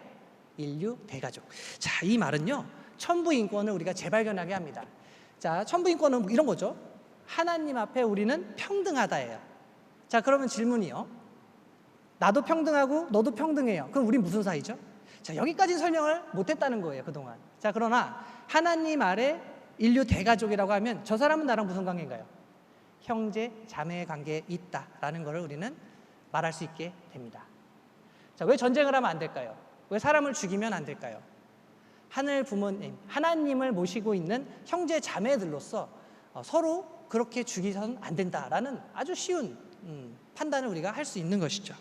인류 대가족. 자, 이 말은요, 천부인권을 우리가 재발견하게 합니다. 자, 천부인권은 이런 거죠. 하나님 앞에 우리는 평등하다예요. 자, 그러면 질문이요. 나도 평등하고 너도 평등해요. 그럼 우리 무슨 사이죠? 자, 여기까지 설명을 못했다는 거예요, 그동안. 자, 그러나 하나님 아래 인류 대가족이라고 하면 저 사람은 나랑 무슨 관계인가요? 형제, 자매의 관계에 있다라는 것을 우리는 말할 수 있게 됩니다. 자, 왜 전쟁을 하면 안 될까요? 왜 사람을 죽이면 안 될까요? 하늘 부모님, 하나님을 모시고 있는 형제, 자매들로서 서로 그렇게 죽이서는 안 된다라는 아주 쉬운 판단을 우리가 할 수 있는 것이죠.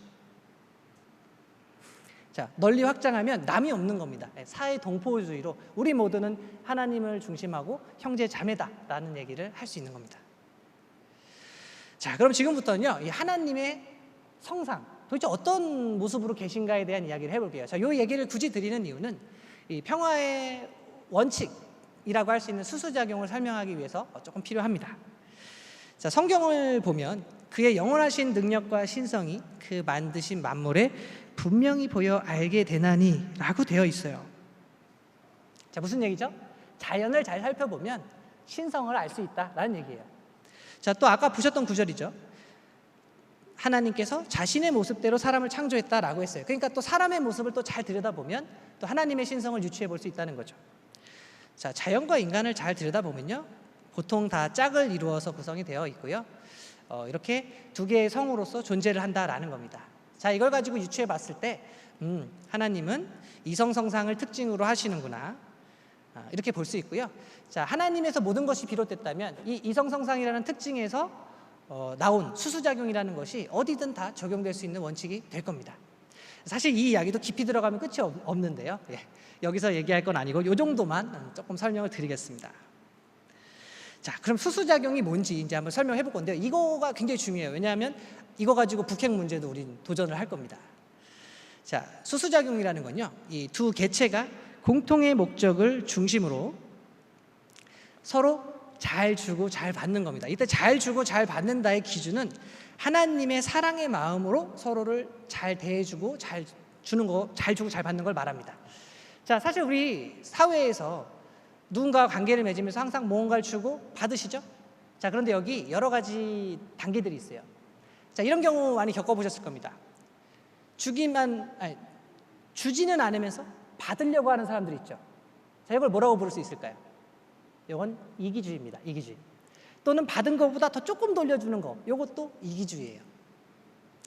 자, 널리 확장하면 남이 없는 겁니다. 사회 동포주의로 우리 모두는 하나님을 중심하고 형제 자매다라는 얘기를 할 수 있는 겁니다. 자, 그럼 지금부터는요, 이 하나님의 성상, 도대체 어떤 모습으로 계신가에 대한 이야기를 해볼게요. 자, 이 얘기를 굳이 드리는 이유는 이 평화의 원칙이라고 할 수 있는 수수작용을 설명하기 위해서 조금 필요합니다. 자, 성경을 보면 그의 영원하신 능력과 신성이 그 만드신 만물에 분명히 보여 알게 되나니 라고 되어 있어요. 자, 무슨 얘기죠? 자연을 잘 살펴보면 신성을 알 수 있다라는 얘기예요. 자, 또 아까 보셨던 구절이죠. 하나님께서 자신의 모습대로 사람을 창조했다라고 했어요. 그러니까 또 사람의 모습을 또 잘 들여다보면 또 하나님의 신성을 유추해 볼 수 있다는 거죠. 자, 자연과 인간을 잘 들여다보면요, 보통 다 짝을 이루어서 구성이 되어 있고요, 이렇게 두 개의 성으로서 존재를 한다라는 겁니다. 자, 이걸 가지고 유추해 봤을 때 하나님은 이성성상을 특징으로 하시는구나, 이렇게 볼 수 있고요. 자, 하나님에서 모든 것이 비롯됐다면 이 이성성상이라는 특징에서 나온 수수작용이라는 것이 어디든 다 적용될 수 있는 원칙이 될 겁니다. 사실 이 이야기도 깊이 들어가면 끝이 없는데요. 여기서 얘기할 건 아니고 이 정도만 조금 설명을 드리겠습니다. 자, 그럼 수수작용이 뭔지 이제 한번 설명해 볼 건데요. 이거가 굉장히 중요해요. 왜냐하면 이거 가지고 북핵 문제도 우린 도전을 할 겁니다. 자, 수수작용이라는 건요, 이 두 개체가 공통의 목적을 중심으로 서로 잘 주고 잘 받는 겁니다. 이때 잘 주고 잘 받는다의 기준은 하나님의 사랑의 마음으로 서로를 잘 대해주고 잘 주는 거, 잘 주고 잘 받는 걸 말합니다. 자, 사실 우리 사회에서 누군가와 관계를 맺으면서 항상 무언가를 주고 받으시죠? 자, 그런데 여기 여러 가지 단계들이 있어요. 자, 이런 경우 많이 겪어보셨을 겁니다. 주지는 않으면서 받으려고 하는 사람들이 있죠. 자, 이걸 뭐라고 부를 수 있을까요? 이건 이기주의입니다. 이기주의. 또는 받은 것보다 더 조금 돌려주는 거, 이것도 이기주의예요.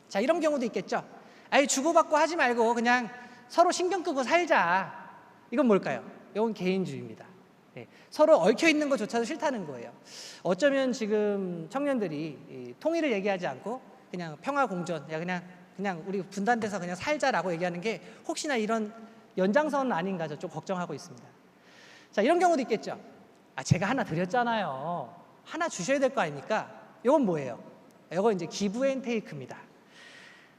자, 이런 경우도 있겠죠. 아니, 주고받고 하지 말고 그냥 서로 신경 끄고 살자. 이건 뭘까요? 이건 개인주의입니다. 서로 얽혀 있는 것조차도 싫다는 거예요. 어쩌면 지금 청년들이 통일을 얘기하지 않고 그냥 평화공존, 그냥 우리 분단돼서 그냥 살자라고 얘기하는 게 혹시나 이런 연장선 아닌가 좀 걱정하고 있습니다. 자, 이런 경우도 있겠죠. 제가 하나 드렸잖아요. 하나 주셔야 될 거 아닙니까? 이건 뭐예요? 이건 이제 기브 앤 테이크입니다.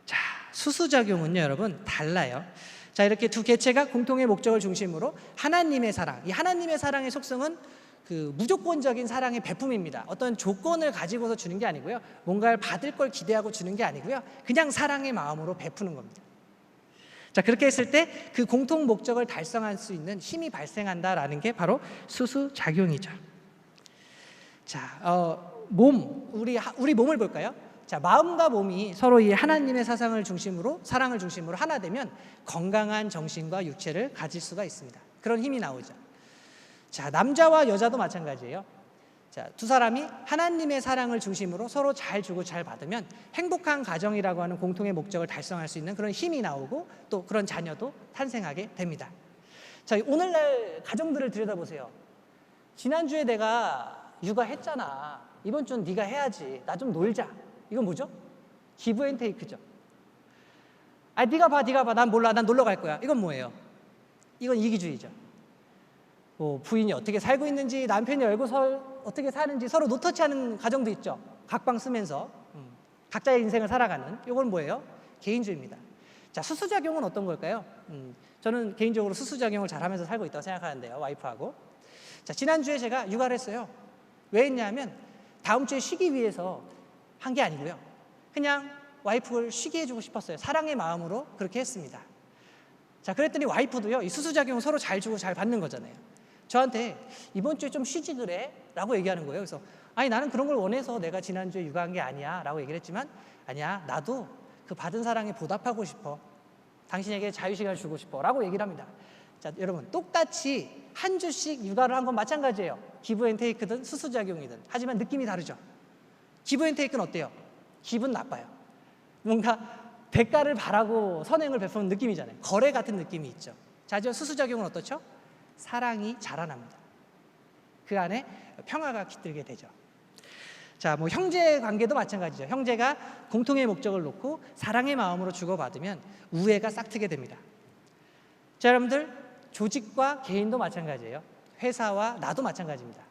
자, 수수작용은요, 여러분, 달라요. 자, 이렇게 두 개체가 공통의 목적을 중심으로 하나님의 사랑, 이 하나님의 사랑의 속성은 그 무조건적인 사랑의 베품입니다. 어떤 조건을 가지고서 주는 게 아니고요, 뭔가를 받을 걸 기대하고 주는 게 아니고요, 그냥 사랑의 마음으로 베푸는 겁니다. 자, 그렇게 했을 때 그 공통 목적을 달성할 수 있는 힘이 발생한다라는 게 바로 수수작용이죠. 자, 우리 몸을 볼까요? 자, 마음과 몸이 서로 이 하나님의 사랑을 중심으로 하나 되면 건강한 정신과 육체를 가질 수가 있습니다. 그런 힘이 나오죠. 자, 남자와 여자도 마찬가지예요. 자, 두 사람이 하나님의 사랑을 중심으로 서로 잘 주고 잘 받으면 행복한 가정이라고 하는 공통의 목적을 달성할 수 있는 그런 힘이 나오고 또 그런 자녀도 탄생하게 됩니다. 자, 오늘날 가정들을 들여다보세요. 지난주에 내가 육아했잖아. 이번 주는 네가 해야지. 나 좀 놀자. 이건 뭐죠? 기브 앤 테이크죠. 네가 봐. 난 몰라. 난 놀러 갈 거야. 이건 뭐예요? 이건 이기주의죠. 뭐 부인이 어떻게 살고 있는지, 남편이 어떻게 사는지 서로 노터치하는 가정도 있죠. 각방 쓰면서 각자의 인생을 살아가는. 이건 뭐예요? 개인주의입니다. 자, 수수작용은 어떤 걸까요? 저는 개인적으로 수수작용을 잘하면서 살고 있다고 생각하는데요, 와이프하고. 자, 지난주에 제가 육아를 했어요. 왜 했냐면 다음 주에 쉬기 위해서 한 게 아니고요, 그냥 와이프를 쉬게 해주고 싶었어요. 사랑의 마음으로 그렇게 했습니다. 자, 그랬더니 와이프도요, 이 수수작용을 서로 잘 주고 잘 받는 거잖아요. 저한테 이번 주에 좀 쉬지 그래? 라고 얘기하는 거예요. 그래서 아니, 나는 그런 걸 원해서 내가 지난주에 육아한 게 아니야 라고 얘기를 했지만, 아니야, 나도 그 받은 사랑에 보답하고 싶어. 당신에게 자유시간을 주고 싶어 라고 얘기를 합니다. 자, 여러분, 똑같이 한 주씩 육아를 한 건 마찬가지예요. 기브앤테이크든 수수작용이든. 하지만 느낌이 다르죠. 기브앤테이크는 어때요? 기분 나빠요. 뭔가 대가를 바라고 선행을 베푸는 느낌이잖아요. 거래 같은 느낌이 있죠. 자, 저 수수작용은 어떻죠? 사랑이 자라납니다. 그 안에 평화가 깃들게 되죠. 자, 뭐 형제 관계도 마찬가지죠. 형제가 공통의 목적을 놓고 사랑의 마음으로 주고받으면 우애가 싹트게 됩니다. 자, 여러분들, 조직과 개인도 마찬가지예요. 회사와 나도 마찬가지입니다.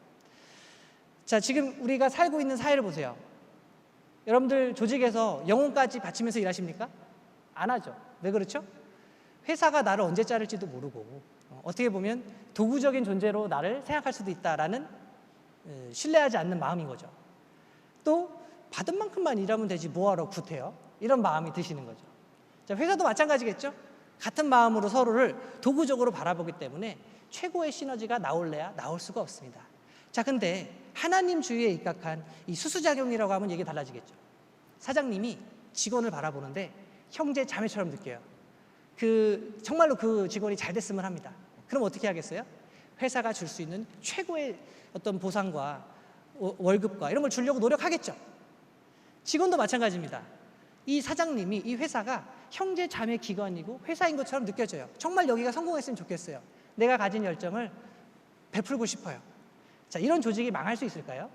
자, 지금 우리가 살고 있는 사회를 보세요. 여러분들 조직에서 영혼까지 바치면서 일하십니까? 안 하죠. 왜 그렇죠? 회사가 나를 언제 자를지도 모르고 어떻게 보면 도구적인 존재로 나를 생각할 수도 있다라는 신뢰하지 않는 마음인 거죠. 또 받은 만큼만 일하면 되지 뭐하러 구태여? 이런 마음이 드시는 거죠. 자, 회사도 마찬가지겠죠? 같은 마음으로 서로를 도구적으로 바라보기 때문에 최고의 시너지가 나올래야 나올 수가 없습니다. 자, 근데 하나님 주의에 입각한 이 수수작용이라고 하면 얘기 달라지겠죠. 사장님이 직원을 바라보는데 형제 자매처럼 느껴요. 정말로 그 직원이 잘 됐으면 합니다. 그럼 어떻게 하겠어요? 회사가 줄 수 있는 최고의 어떤 보상과 월급과 이런 걸 주려고 노력하겠죠. 직원도 마찬가지입니다. 이 사장님이, 이 회사가 형제 자매 기관이고 회사인 것처럼 느껴져요. 정말 여기가 성공했으면 좋겠어요. 내가 가진 열정을 베풀고 싶어요. 자, 이런 조직이 망할 수 있을까요?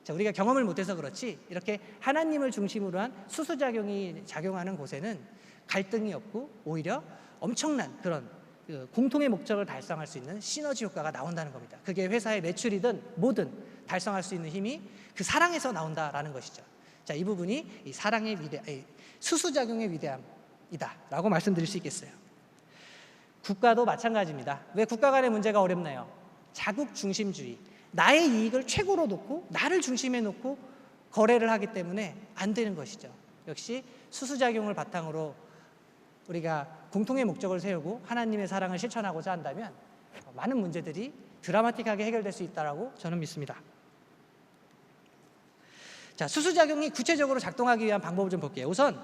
자, 우리가 경험을 못해서 그렇지 이렇게 하나님을 중심으로 한 수수작용이 작용하는 곳에는 갈등이 없고 오히려 엄청난 그런 공통의 목적을 달성할 수 있는 시너지 효과가 나온다는 겁니다. 그게 회사의 매출이든 뭐든 달성할 수 있는 힘이 그 사랑에서 나온다라는 것이죠. 자, 이 부분이 이 사랑의 수수작용의 위대함이다라고 말씀드릴 수 있겠어요. 국가도 마찬가지입니다. 왜 국가 간의 문제가 어렵나요? 자국 중심주의, 나의 이익을 최고로 놓고 나를 중심에 놓고 거래를 하기 때문에 안 되는 것이죠. 역시 수수작용을 바탕으로 우리가 공통의 목적을 세우고 하나님의 사랑을 실천하고자 한다면 많은 문제들이 드라마틱하게 해결될 수 있다고 저는 믿습니다. 자, 수수작용이 구체적으로 작동하기 위한 방법을 좀 볼게요. 우선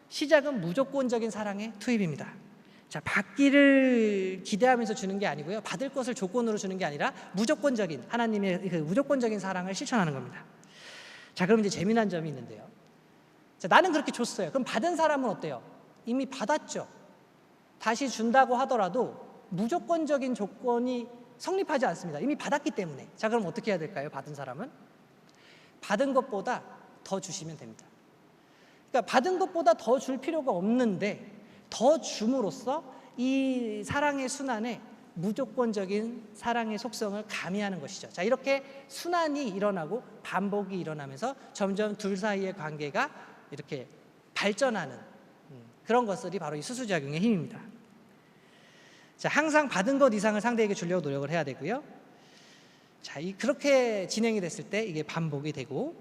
시작은 무조건적인 사랑의 투입입니다. 자, 받기를 기대하면서 주는 게 아니고요, 받을 것을 조건으로 주는 게 아니라 무조건적인 하나님의 그 무조건적인 사랑을 실천하는 겁니다. 자, 그럼 이제 재미난 점이 있는데요. 자, 나는 그렇게 줬어요. 그럼 받은 사람은 어때요? 이미 받았죠. 다시 준다고 하더라도 무조건적인 조건이 성립하지 않습니다. 이미 받았기 때문에. 자, 그럼 어떻게 해야 될까요? 받은 사람은 받은 것보다 더 주시면 됩니다. 그러니까 받은 것보다 더 줄 필요가 없는데 더 줌으로써 이 사랑의 순환에 무조건적인 사랑의 속성을 가미하는 것이죠. 자, 이렇게 순환이 일어나고 반복이 일어나면서 점점 둘 사이의 관계가 이렇게 발전하는 그런 것들이 바로 이 수수작용의 힘입니다. 자, 항상 받은 것 이상을 상대에게 주려고 노력을 해야 되고요. 자, 그렇게 진행이 됐을 때 이게 반복이 되고,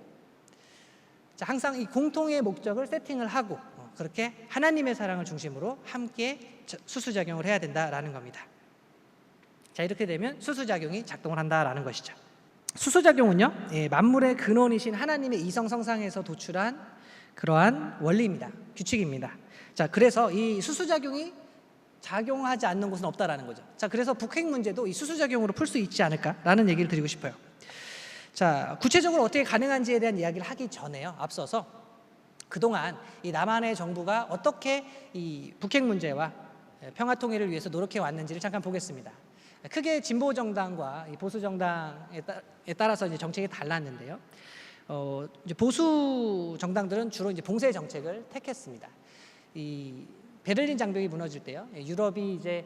자, 항상 이 공통의 목적을 세팅을 하고 그렇게 하나님의 사랑을 중심으로 함께 수수작용을 해야 된다라는 겁니다. 자, 이렇게 되면 수수작용이 작동을 한다라는 것이죠. 수수작용은요, 만물의 근원이신 하나님의 이성성상에서 도출한 그러한 원리입니다. 규칙입니다. 자, 그래서 이 수수작용이 작용하지 않는 곳은 없다라는 거죠. 자, 그래서 북핵 문제도 이 수수작용으로 풀 수 있지 않을까라는 얘기를 드리고 싶어요. 자, 구체적으로 어떻게 가능한지에 대한 이야기를 하기 전에요, 앞서서 그동안 이 남한의 정부가 어떻게 이 북핵 문제와 평화 통일을 위해서 노력해 왔는지를 잠깐 보겠습니다. 크게 진보 정당과 보수 정당에 따라서 이제 정책이 달랐는데요. 이제 보수 정당들은 주로 이제 봉쇄 정책을 택했습니다. 이 베를린 장벽이 무너질 때요, 유럽이 이제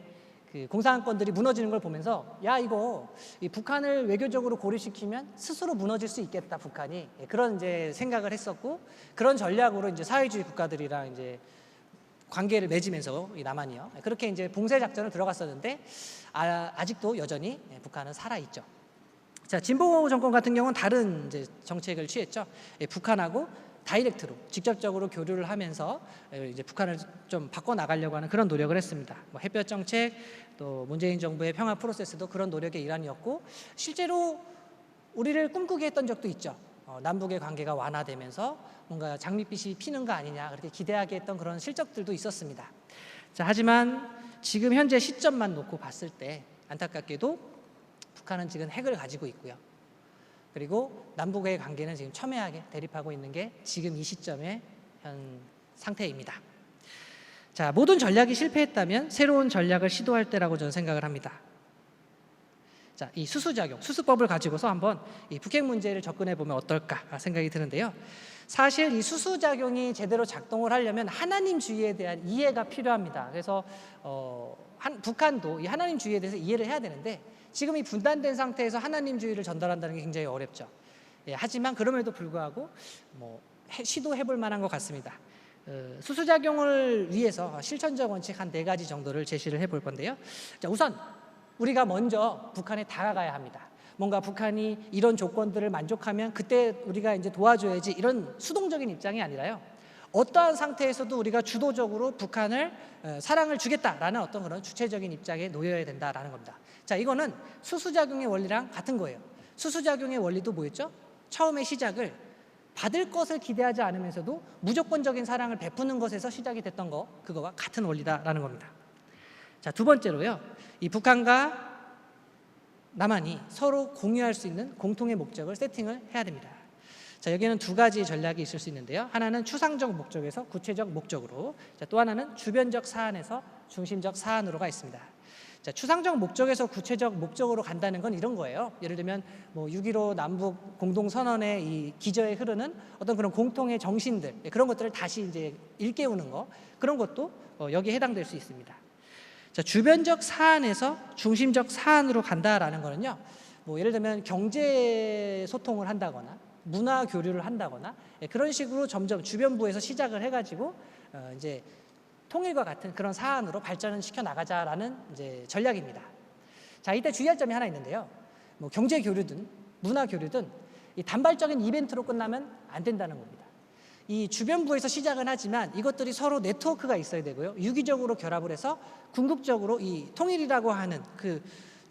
그 공산권들이 무너지는 걸 보면서 야 이거 이 북한을 외교적으로 고립시키면 스스로 무너질 수 있겠다 북한이 그런 이제 생각을 했었고 그런 전략으로 이제 사회주의 국가들이랑 이제 관계를 맺으면서 이 남한이요 그렇게 이제 봉쇄 작전을 들어갔었는데 아직도 여전히 북한은 살아 있죠. 자 진보 정권 같은 경우는 다른 이제 정책을 취했죠. 북한하고 다이렉트로 직접적으로 교류를 하면서 이제 북한을 좀 바꿔 나가려고 하는 그런 노력을 했습니다. 뭐 햇볕 정책 또 문재인 정부의 평화 프로세스도 그런 노력의 일환이었고 실제로 우리를 꿈꾸게 했던 적도 있죠. 남북의 관계가 완화되면서 뭔가 장밋빛이 피는 거 아니냐 그렇게 기대하게 했던 그런 실적들도 있었습니다. 자 하지만 지금 현재 시점만 놓고 봤을 때 안타깝게도 북한은 지금 핵을 가지고 있고요. 그리고 남북의 관계는 지금 첨예하게 대립하고 있는 게 지금 이 시점의 현 상태입니다. 자, 모든 전략이 실패했다면 새로운 전략을 시도할 때라고 저는 생각을 합니다. 자, 이 수수작용, 수수법을 가지고서 한번 이 북핵 문제를 접근해 보면 어떨까 생각이 드는데요. 사실 이 수수작용이 제대로 작동을 하려면 하나님주의에 대한 이해가 필요합니다. 그래서 북한도 이 하나님주의에 대해서 이해를 해야 되는데 지금 이 분단된 상태에서 하나님주의를 전달한다는 게 굉장히 어렵죠. 하지만 그럼에도 불구하고 뭐 시도해 볼 만한 것 같습니다. 수수작용을 위해서 실천적 원칙 한 4가지 정도를 제시를 해볼 건데요. 자, 우선 우리가 먼저 북한에 다가가야 합니다. 뭔가 북한이 이런 조건들을 만족하면 그때 우리가 이제 도와줘야지 이런 수동적인 입장이 아니라요. 어떠한 상태에서도 우리가 주도적으로 북한을 사랑을 주겠다라는 어떤 그런 주체적인 입장에 놓여야 된다라는 겁니다. 자, 이거는 수수작용의 원리랑 같은 거예요. 수수작용의 원리도 뭐였죠? 처음에 시작을 받을 것을 기대하지 않으면서도 무조건적인 사랑을 베푸는 것에서 시작이 됐던 거, 그거와 같은 원리다라는 겁니다. 자, 두 번째로요. 이 북한과 남한이 서로 공유할 수 있는 공통의 목적을 세팅을 해야 됩니다. 자, 여기에는 2가지 전략이 있을 수 있는데요. 하나는 추상적 목적에서 구체적 목적으로, 자, 또 하나는 주변적 사안에서 중심적 사안으로가 있습니다. 자, 추상적 목적에서 구체적 목적으로 간다는 건 이런 거예요. 예를 들면 뭐 6.15 남북 공동선언의 이 기저에 흐르는 어떤 그런 공통의 정신들, 그런 것들을 다시 이제 일깨우는 거, 그런 것도 여기에 해당될 수 있습니다. 자, 주변적 사안에서 중심적 사안으로 간다라는 거는요. 뭐 예를 들면 경제 소통을 한다거나 문화 교류를 한다거나 그런 식으로 점점 주변부에서 시작을 해가지고 이제 통일과 같은 그런 사안으로 발전을 시켜 나가자라는 이제 전략입니다. 자, 이때 주의할 점이 하나 있는데요. 뭐 경제 교류든 문화 교류든 이 단발적인 이벤트로 끝나면 안 된다는 겁니다. 이 주변부에서 시작은 하지만 이것들이 서로 네트워크가 있어야 되고요. 유기적으로 결합을 해서 궁극적으로 이 통일이라고 하는 그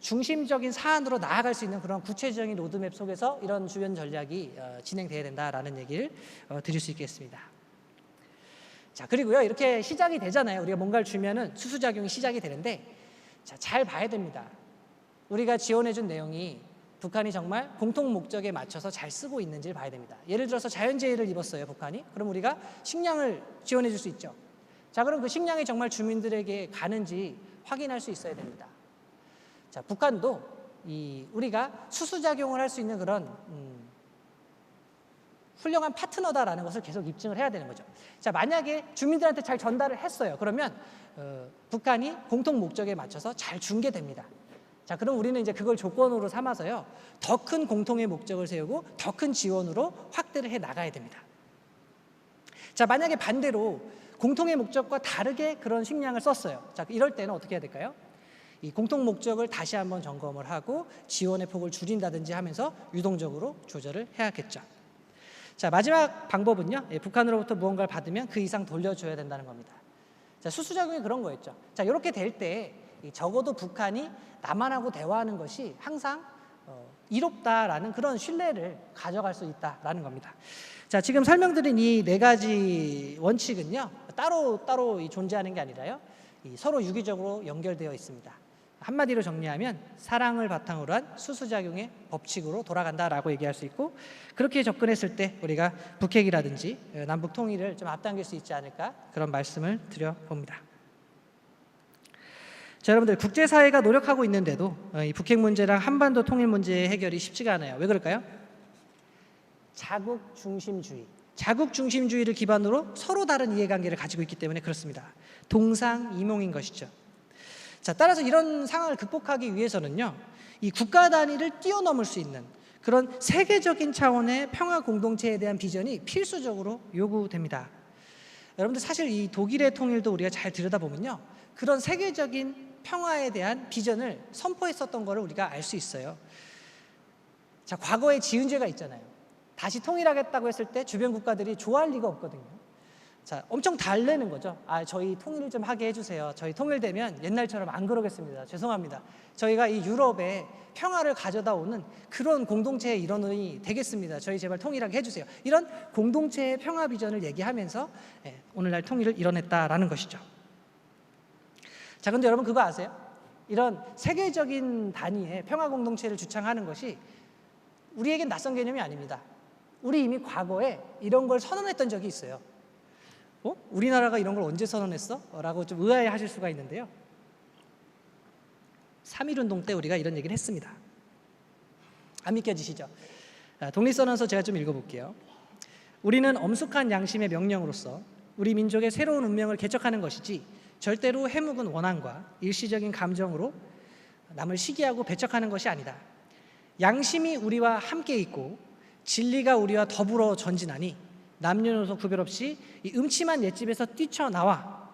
중심적인 사안으로 나아갈 수 있는 그런 구체적인 로드맵 속에서 이런 주변 전략이 진행돼야 된다라는 얘기를 드릴 수 있겠습니다. 자, 그리고요, 이렇게 시작이 되잖아요. 우리가 뭔가를 주면은 수수작용이 시작이 되는데, 자, 잘 봐야 됩니다. 우리가 지원해준 내용이 북한이 정말 공통 목적에 맞춰서 잘 쓰고 있는지를 봐야 됩니다. 예를 들어서 자연재해를 입었어요, 북한이. 그럼 우리가 식량을 지원해 줄 수 있죠. 자, 그럼 그 식량이 정말 주민들에게 가는지 확인할 수 있어야 됩니다. 자, 북한도 우리가 수수작용을 할 수 있는 그런 훌륭한 파트너다라는 것을 계속 입증을 해야 되는 거죠. 자, 만약에 주민들한테 잘 전달을 했어요. 그러면 북한이 공통 목적에 맞춰서 잘 중개됩니다. 자, 그럼 우리는 이제 그걸 조건으로 삼아서요. 더 큰 공통의 목적을 세우고 더 큰 지원으로 확대를 해 나가야 됩니다. 자, 만약에 반대로 공통의 목적과 다르게 그런 식량을 썼어요. 자, 이럴 때는 어떻게 해야 될까요? 이 공통 목적을 다시 한번 점검을 하고 지원의 폭을 줄인다든지 하면서 유동적으로 조절을 해야겠죠. 자, 마지막 방법은요. 북한으로부터 무언가를 받으면 그 이상 돌려줘야 된다는 겁니다. 자, 수수작용이 그런 거였죠. 자, 이렇게 될 때 적어도 북한이 남한하고 대화하는 것이 항상 이롭다라는 그런 신뢰를 가져갈 수 있다라는 겁니다. 자, 지금 설명드린 이 4가지 원칙은요. 따로 존재하는 게 아니라요. 서로 유기적으로 연결되어 있습니다. 한마디로 정리하면 사랑을 바탕으로 한 수수작용의 법칙으로 돌아간다라고 얘기할 수 있고, 그렇게 접근했을 때 우리가 북핵이라든지 남북 통일을 좀 앞당길 수 있지 않을까, 그런 말씀을 드려봅니다. 자, 여러분들, 국제사회가 노력하고 있는데도 이 북핵 문제랑 한반도 통일 문제의 해결이 쉽지가 않아요. 왜 그럴까요? 자국 중심주의를 기반으로 서로 다른 이해관계를 가지고 있기 때문에 그렇습니다. 동상이몽인 것이죠. 자, 따라서 이런 상황을 극복하기 위해서는요, 이 국가 단위를 뛰어넘을 수 있는 그런 세계적인 차원의 평화 공동체에 대한 비전이 필수적으로 요구됩니다. 여러분들 사실 이 독일의 통일도 우리가 잘 들여다보면요, 그런 세계적인 평화에 대한 비전을 선포했었던 것을 우리가 알 수 있어요. 자, 과거에 지은 죄가 있잖아요. 다시 통일하겠다고 했을 때 주변 국가들이 좋아할 리가 없거든요. 자, 엄청 달래는 거죠. 저희 통일을 좀 하게 해주세요. 저희 통일되면 옛날처럼 안 그러겠습니다. 죄송합니다. 저희가 이 유럽에 평화를 가져다 오는 그런 공동체의 일원이 되겠습니다. 저희 제발 통일하게 해주세요. 이런 공동체의 평화 비전을 얘기하면서 오늘날 통일을 이뤄냈다라는 것이죠. 자, 근데 여러분 그거 아세요? 이런 세계적인 단위의 평화 공동체를 주창하는 것이 우리에겐 낯선 개념이 아닙니다. 우리 이미 과거에 이런 걸 선언했던 적이 있어요. 우리나라가 이런 걸 언제 선언했어? 라고 좀 의아해 하실 수가 있는데요. 3.1운동 때 우리가 이런 얘기를 했습니다. 안 믿겨지시죠? 독립선언서 제가 좀 읽어볼게요. 우리는 엄숙한 양심의 명령으로서 우리 민족의 새로운 운명을 개척하는 것이지 절대로 해묵은 원한과 일시적인 감정으로 남을 시기하고 배척하는 것이 아니다. 양심이 우리와 함께 있고 진리가 우리와 더불어 전진하니 남녀노소 구별 없이 이 음침한 옛집에서 뛰쳐나와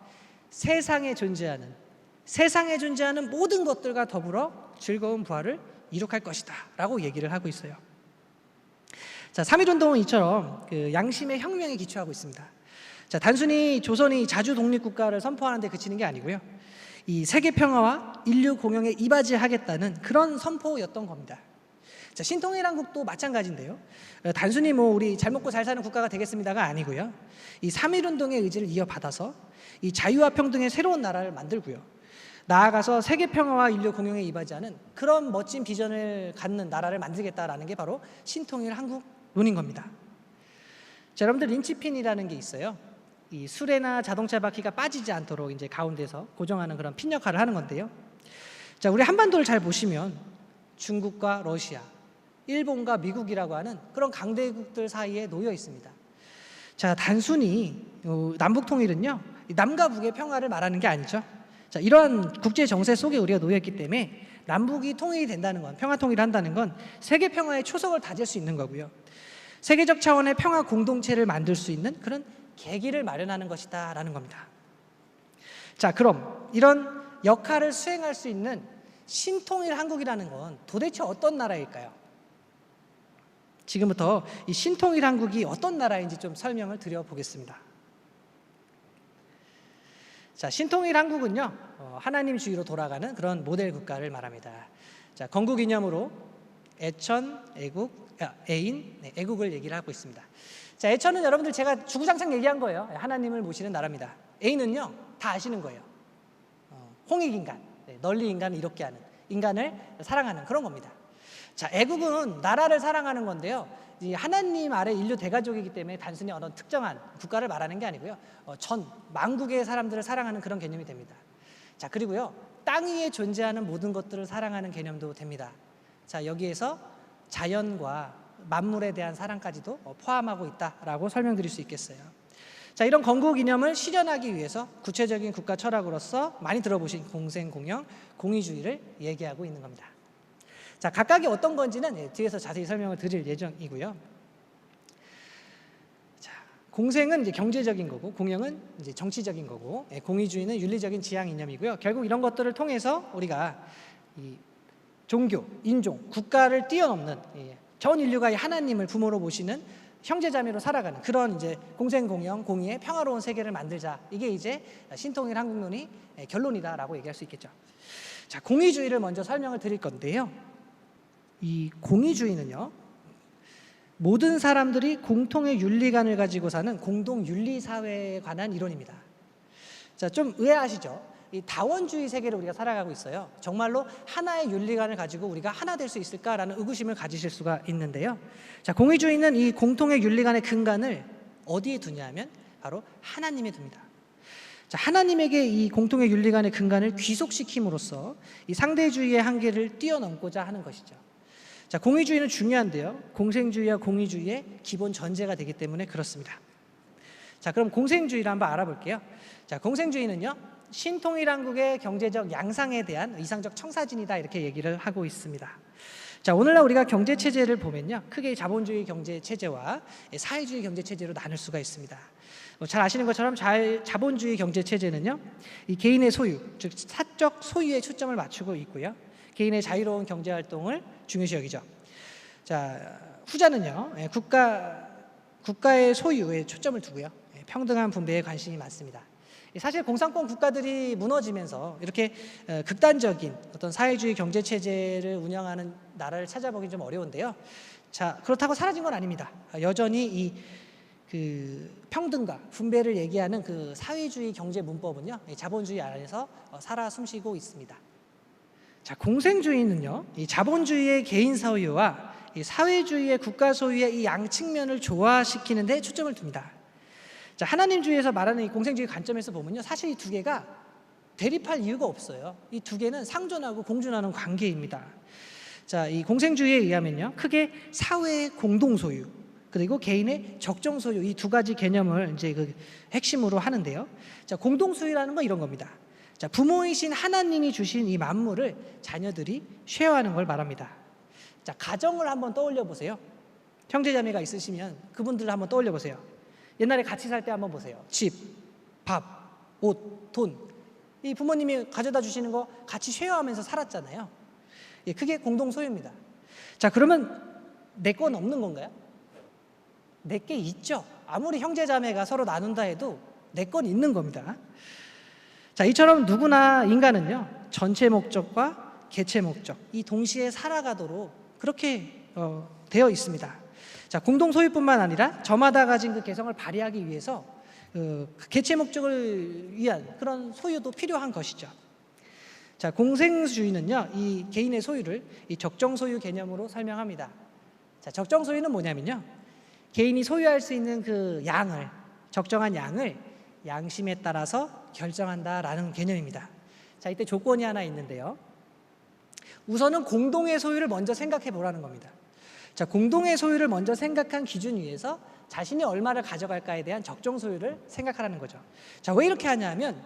세상에 존재하는 모든 것들과 더불어 즐거운 부활을 이룩할 것이다 라고 얘기를 하고 있어요. 자, 3.1운동은 이처럼 그 양심의 혁명에 기초하고 있습니다. 자, 단순히 조선이 자주 독립국가를 선포하는 데 그치는 게 아니고요, 이 세계 평화와 인류 공영에 이바지하겠다는 그런 선포였던 겁니다. 자, 신통일한국도 마찬가지인데요, 단순히 우리 잘 먹고 잘 사는 국가가 되겠습니다가 아니고요, 이 3.1운동의 의지를 이어받아서 이 자유와 평등의 새로운 나라를 만들고요, 나아가서 세계 평화와 인류 공영에 이바지하는 그런 멋진 비전을 갖는 나라를 만들겠다라는 게 바로 신통일 한국론인 겁니다. 자, 여러분들 린치핀이라는 게 있어요. 이 수레나 자동차 바퀴가 빠지지 않도록 이제 가운데서 고정하는 그런 핀 역할을 하는 건데요. 자, 우리 한반도를 잘 보시면 중국과 러시아, 일본과 미국이라고 하는 그런 강대국들 사이에 놓여 있습니다. 자, 단순히 남북 통일은요, 남과 북의 평화를 말하는 게 아니죠. 자, 이러한 국제 정세 속에 우리가 놓여 있기 때문에 남북이 통일이 된다는 건, 평화 통일을 한다는 건 세계 평화의 초석을 다질 수 있는 거고요, 세계적 차원의 평화 공동체를 만들 수 있는 그런 계기를 마련하는 것이다 라는 겁니다. 자, 그럼 이런 역할을 수행할 수 있는 신통일 한국이라는 건 도대체 어떤 나라일까요? 지금부터 이 신통일 한국이 어떤 나라인지 좀 설명을 드려보겠습니다. 자, 신통일 한국은요, 하나님주의로 돌아가는 그런 모델 국가를 말합니다. 자, 건국 이념으로 애국을 얘기를 하고 있습니다. 자, 애천은 여러분들 제가 주구장창 얘기한 거예요. 하나님을 모시는 나라입니다. A는요, 다 아시는 거예요. 홍익인간, 널리 인간을 이롭게 하는, 인간을 사랑하는 그런 겁니다. 자, 애국은 나라를 사랑하는 건데요, 이 하나님 아래 인류 대가족이기 때문에 단순히 어떤 특정한 국가를 말하는 게 아니고요, 전 만국의 사람들을 사랑하는 그런 개념이 됩니다. 자, 그리고요, 땅 위에 존재하는 모든 것들을 사랑하는 개념도 됩니다. 자, 여기에서 자연과 만물에 대한 사랑까지도 포함하고 있다라고 설명드릴 수 있겠어요. 자, 이런 건국 이념을 실현하기 위해서 구체적인 국가 철학으로서 많이 들어보신 공생공영, 공의주의를 얘기하고 있는 겁니다. 자, 각각이 어떤 건지는 뒤에서 자세히 설명을 드릴 예정이고요. 자, 공생은 이제 경제적인 거고, 공영은 이제 정치적인 거고, 공의주의는 윤리적인 지향 이념이고요. 결국 이런 것들을 통해서 우리가 이 종교, 인종, 국가를 뛰어넘는 전 인류가 하나님을 부모로 모시는 형제자매로 살아가는 그런 이제 공생공영, 공의의 평화로운 세계를 만들자. 이게 이제 신통일 한국론이 결론이다라고 얘기할 수 있겠죠. 자, 공의주의를 먼저 설명을 드릴 건데요. 이 공의주의는요, 모든 사람들이 공통의 윤리관을 가지고 사는 공동 윤리 사회에 관한 이론입니다. 자, 좀 의아하시죠? 이 다원주의 세계를 우리가 살아가고 있어요. 정말로 하나의 윤리관을 가지고 우리가 하나 될 수 있을까라는 의구심을 가지실 수가 있는데요. 자, 공의주의는 이 공통의 윤리관의 근간을 어디에 두냐면 바로 하나님에 둡니다. 자, 하나님에게 이 공통의 윤리관의 근간을 귀속시킴으로써 이 상대주의의 한계를 뛰어넘고자 하는 것이죠. 자, 공의주의는 중요한데요, 공생주의와 공의주의의 기본 전제가 되기 때문에 그렇습니다. 자, 그럼 공생주의를 한번 알아볼게요. 자, 공생주의는요, 신통일한국의 경제적 양상에 대한 이상적 청사진이다 이렇게 얘기를 하고 있습니다. 자, 오늘날 우리가 경제 체제를 보면요, 크게 자본주의 경제 체제와 사회주의 경제 체제로 나눌 수가 있습니다. 잘 아시는 것처럼 자본주의 경제 체제는요, 이 개인의 소유, 즉 사적 소유에 초점을 맞추고 있고요, 개인의 자유로운 경제 활동을 중요시 여기죠. 자, 후자는요, 국가의 소유에 초점을 두고요, 평등한 분배에 관심이 많습니다. 사실 공산권 국가들이 무너지면서 이렇게 극단적인 어떤 사회주의 경제 체제를 운영하는 나라를 찾아보기 좀 어려운데요. 자, 그렇다고 사라진 건 아닙니다. 여전히 그 평등과 분배를 얘기하는 그 사회주의 경제 문법은요, 자본주의 안에서 살아 숨쉬고 있습니다. 자, 공생주의는요, 이 자본주의의 개인 소유와 이 사회주의의 국가 소유의 이 양측면을 조화시키는 데 초점을 둡니다. 자, 하나님주의에서 말하는 이 공생주의 관점에서 보면요, 사실 이 두 개가 대립할 이유가 없어요. 이 두 개는 상존하고 공존하는 관계입니다. 자, 이 공생주의에 의하면요, 크게 사회의 공동 소유 그리고 개인의 적정 소유, 이 두 가지 개념을 이제 그 핵심으로 하는데요. 자, 공동 소유라는 건 이런 겁니다. 자, 부모이신 하나님이 주신 이 만물을 자녀들이 쉐어하는 걸 말합니다. 자, 가정을 한번 떠올려 보세요. 형제자매가 있으시면 그분들을 한번 떠올려 보세요. 옛날에 같이 살 때 한번 보세요. 집, 밥, 옷, 돈. 이 부모님이 가져다 주시는 거 같이 쉐어하면서 살았잖아요. 예, 그게 공동 소유입니다. 자, 그러면 내 건 없는 건가요? 내 게 있죠. 아무리 형제자매가 서로 나눈다 해도 내 건 있는 겁니다. 자, 이처럼 누구나 인간은요, 전체 목적과 개체 목적, 이 동시에 살아가도록 그렇게 되어 있습니다. 자, 공동 소유뿐만 아니라 저마다 가진 그 개성을 발휘하기 위해서 개체 목적을 위한 그런 소유도 필요한 것이죠. 자, 공생주의는요, 이 개인의 소유를 이 적정 소유 개념으로 설명합니다. 자, 적정 소유는 뭐냐면요, 개인이 소유할 수 있는 그 양을, 적정한 양을 양심에 따라서 결정한다라는 개념입니다. 자, 이때 조건이 하나 있는데요. 우선은 공동의 소유를 먼저 생각해 보라는 겁니다. 자, 공동의 소유를 먼저 생각한 기준 위에서 자신이 얼마를 가져갈까에 대한 적정 소유를 생각하라는 거죠. 자, 왜 이렇게 하냐면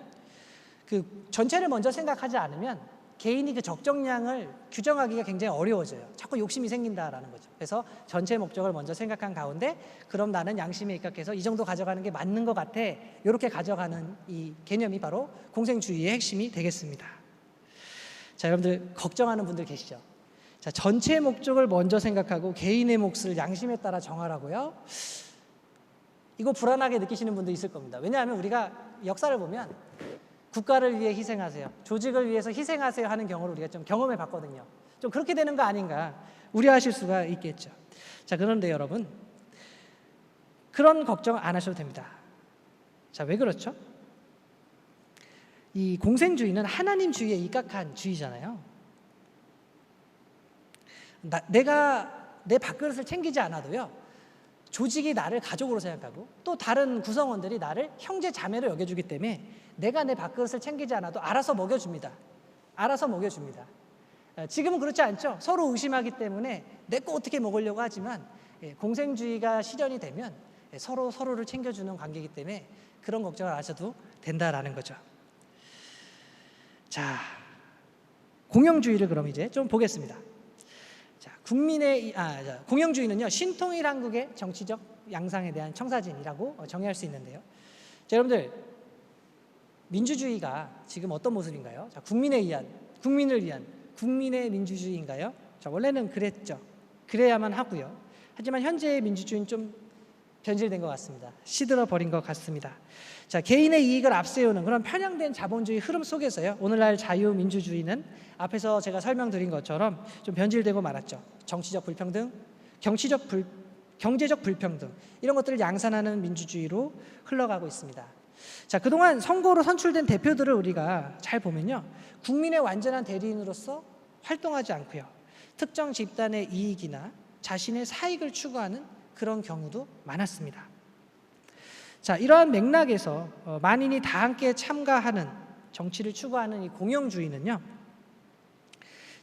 그 전체를 먼저 생각하지 않으면 개인이 그 적정량을 규정하기가 굉장히 어려워져요. 자꾸 욕심이 생긴다라는 거죠. 그래서 전체 목적을 먼저 생각한 가운데 그럼 나는 양심에 입각해서 이 정도 가져가는 게 맞는 것 같아, 이렇게 가져가는 이 개념이 바로 공생주의의 핵심이 되겠습니다. 자, 여러분들 걱정하는 분들 계시죠? 자, 전체 목적을 먼저 생각하고 개인의 몫을 양심에 따라 정하라고요? 이거 불안하게 느끼시는 분도 있을 겁니다. 왜냐하면 우리가 역사를 보면 국가를 위해 희생하세요, 조직을 위해서 희생하세요 하는 경우를 우리가 좀 경험해 봤거든요. 좀 그렇게 되는 거 아닌가 우려하실 수가 있겠죠. 자, 그런데 여러분, 그런 걱정 안 하셔도 됩니다. 자, 왜 그렇죠? 이 공생주의는 하나님주의에 입각한 주의잖아요. 내가 내 밥그릇을 챙기지 않아도요, 조직이 나를 가족으로 생각하고 또 다른 구성원들이 나를 형제 자매로 여겨주기 때문에 내가 내 밥그릇을 챙기지 않아도 알아서 먹여줍니다. 알아서 먹여줍니다. 지금은 그렇지 않죠. 서로 의심하기 때문에 내 거 어떻게 먹으려고 하지만 공생주의가 실현이 되면 서로를 챙겨주는 관계이기 때문에 그런 걱정을 안 하셔도 된다라는 거죠. 자, 공영주의를 그럼 이제 좀 보겠습니다. 자, 공영주의는요, 신통일한국의 정치적 양상에 대한 청사진이라고 정의할 수 있는데요. 자, 여러분들, 민주주의가 지금 어떤 모습인가요? 자, 국민을 위한 국민의 민주주의인가요? 자, 원래는 그랬죠. 그래야만 하고요. 하지만 현재의 민주주의는 좀 변질된 것 같습니다. 시들어 버린 것 같습니다. 자, 개인의 이익을 앞세우는 그런 편향된 자본주의 흐름 속에서요, 오늘날 자유민주주의는 앞에서 제가 설명드린 것처럼 좀 변질되고 말았죠. 정치적 불평등, 경제적 불평등, 이런 것들을 양산하는 민주주의로 흘러가고 있습니다. 자, 그동안 선거로 선출된 대표들을 우리가 잘 보면요, 국민의 완전한 대리인으로서 활동하지 않고요, 특정 집단의 이익이나 자신의 사익을 추구하는 그런 경우도 많았습니다. 자, 이러한 맥락에서 만인이 다 함께 참가하는 정치를 추구하는 이 공영주의는요,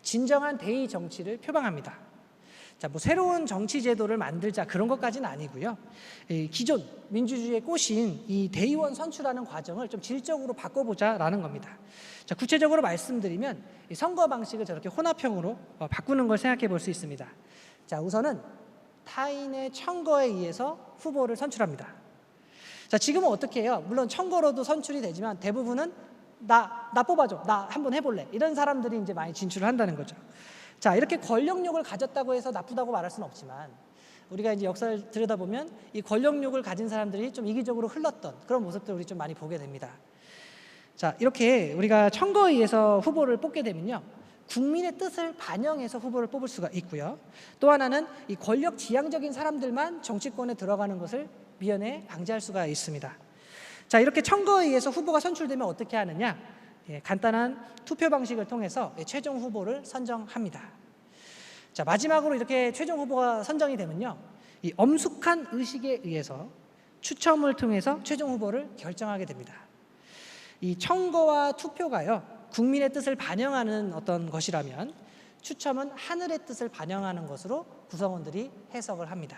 진정한 대의 정치를 표방합니다. 자, 뭐 새로운 정치 제도를 만들자 그런 것까지는 아니고요. 이 기존 민주주의의 꽃인 이 대의원 선출하는 과정을 좀 질적으로 바꿔보자라는 겁니다. 자, 구체적으로 말씀드리면 이 선거 방식을 저렇게 혼합형으로 바꾸는 걸 생각해 볼 수 있습니다. 자, 우선은 타인의 청거에 의해서 후보를 선출합니다. 자, 지금은 어떻게 해요? 물론 청거로도 선출이 되지만 대부분은 나 뽑아줘, 나 한번 해볼래, 이런 사람들이 이제 많이 진출을 한다는 거죠. 자, 이렇게 권력욕을 가졌다고 해서 나쁘다고 말할 수는 없지만 우리가 이제 역사를 들여다보면 이 권력욕을 가진 사람들이 좀 이기적으로 흘렀던 그런 모습들을 우리 좀 많이 보게 됩니다. 자, 이렇게 우리가 청거에 의해서 후보를 뽑게 되면요, 국민의 뜻을 반영해서 후보를 뽑을 수가 있고요. 또 하나는 이 권력 지향적인 사람들만 정치권에 들어가는 것을 미연에 방지할 수가 있습니다. 자, 이렇게 청거에 의해서 후보가 선출되면 어떻게 하느냐? 간단한 투표 방식을 통해서 최종 후보를 선정합니다. 자, 마지막으로 이렇게 최종 후보가 선정이 되면요, 이 엄숙한 의식에 의해서 추첨을 통해서 최종 후보를 결정하게 됩니다. 이 청거와 투표가요, 국민의 뜻을 반영하는 어떤 것이라면 추첨은 하늘의 뜻을 반영하는 것으로 구성원들이 해석을 합니다.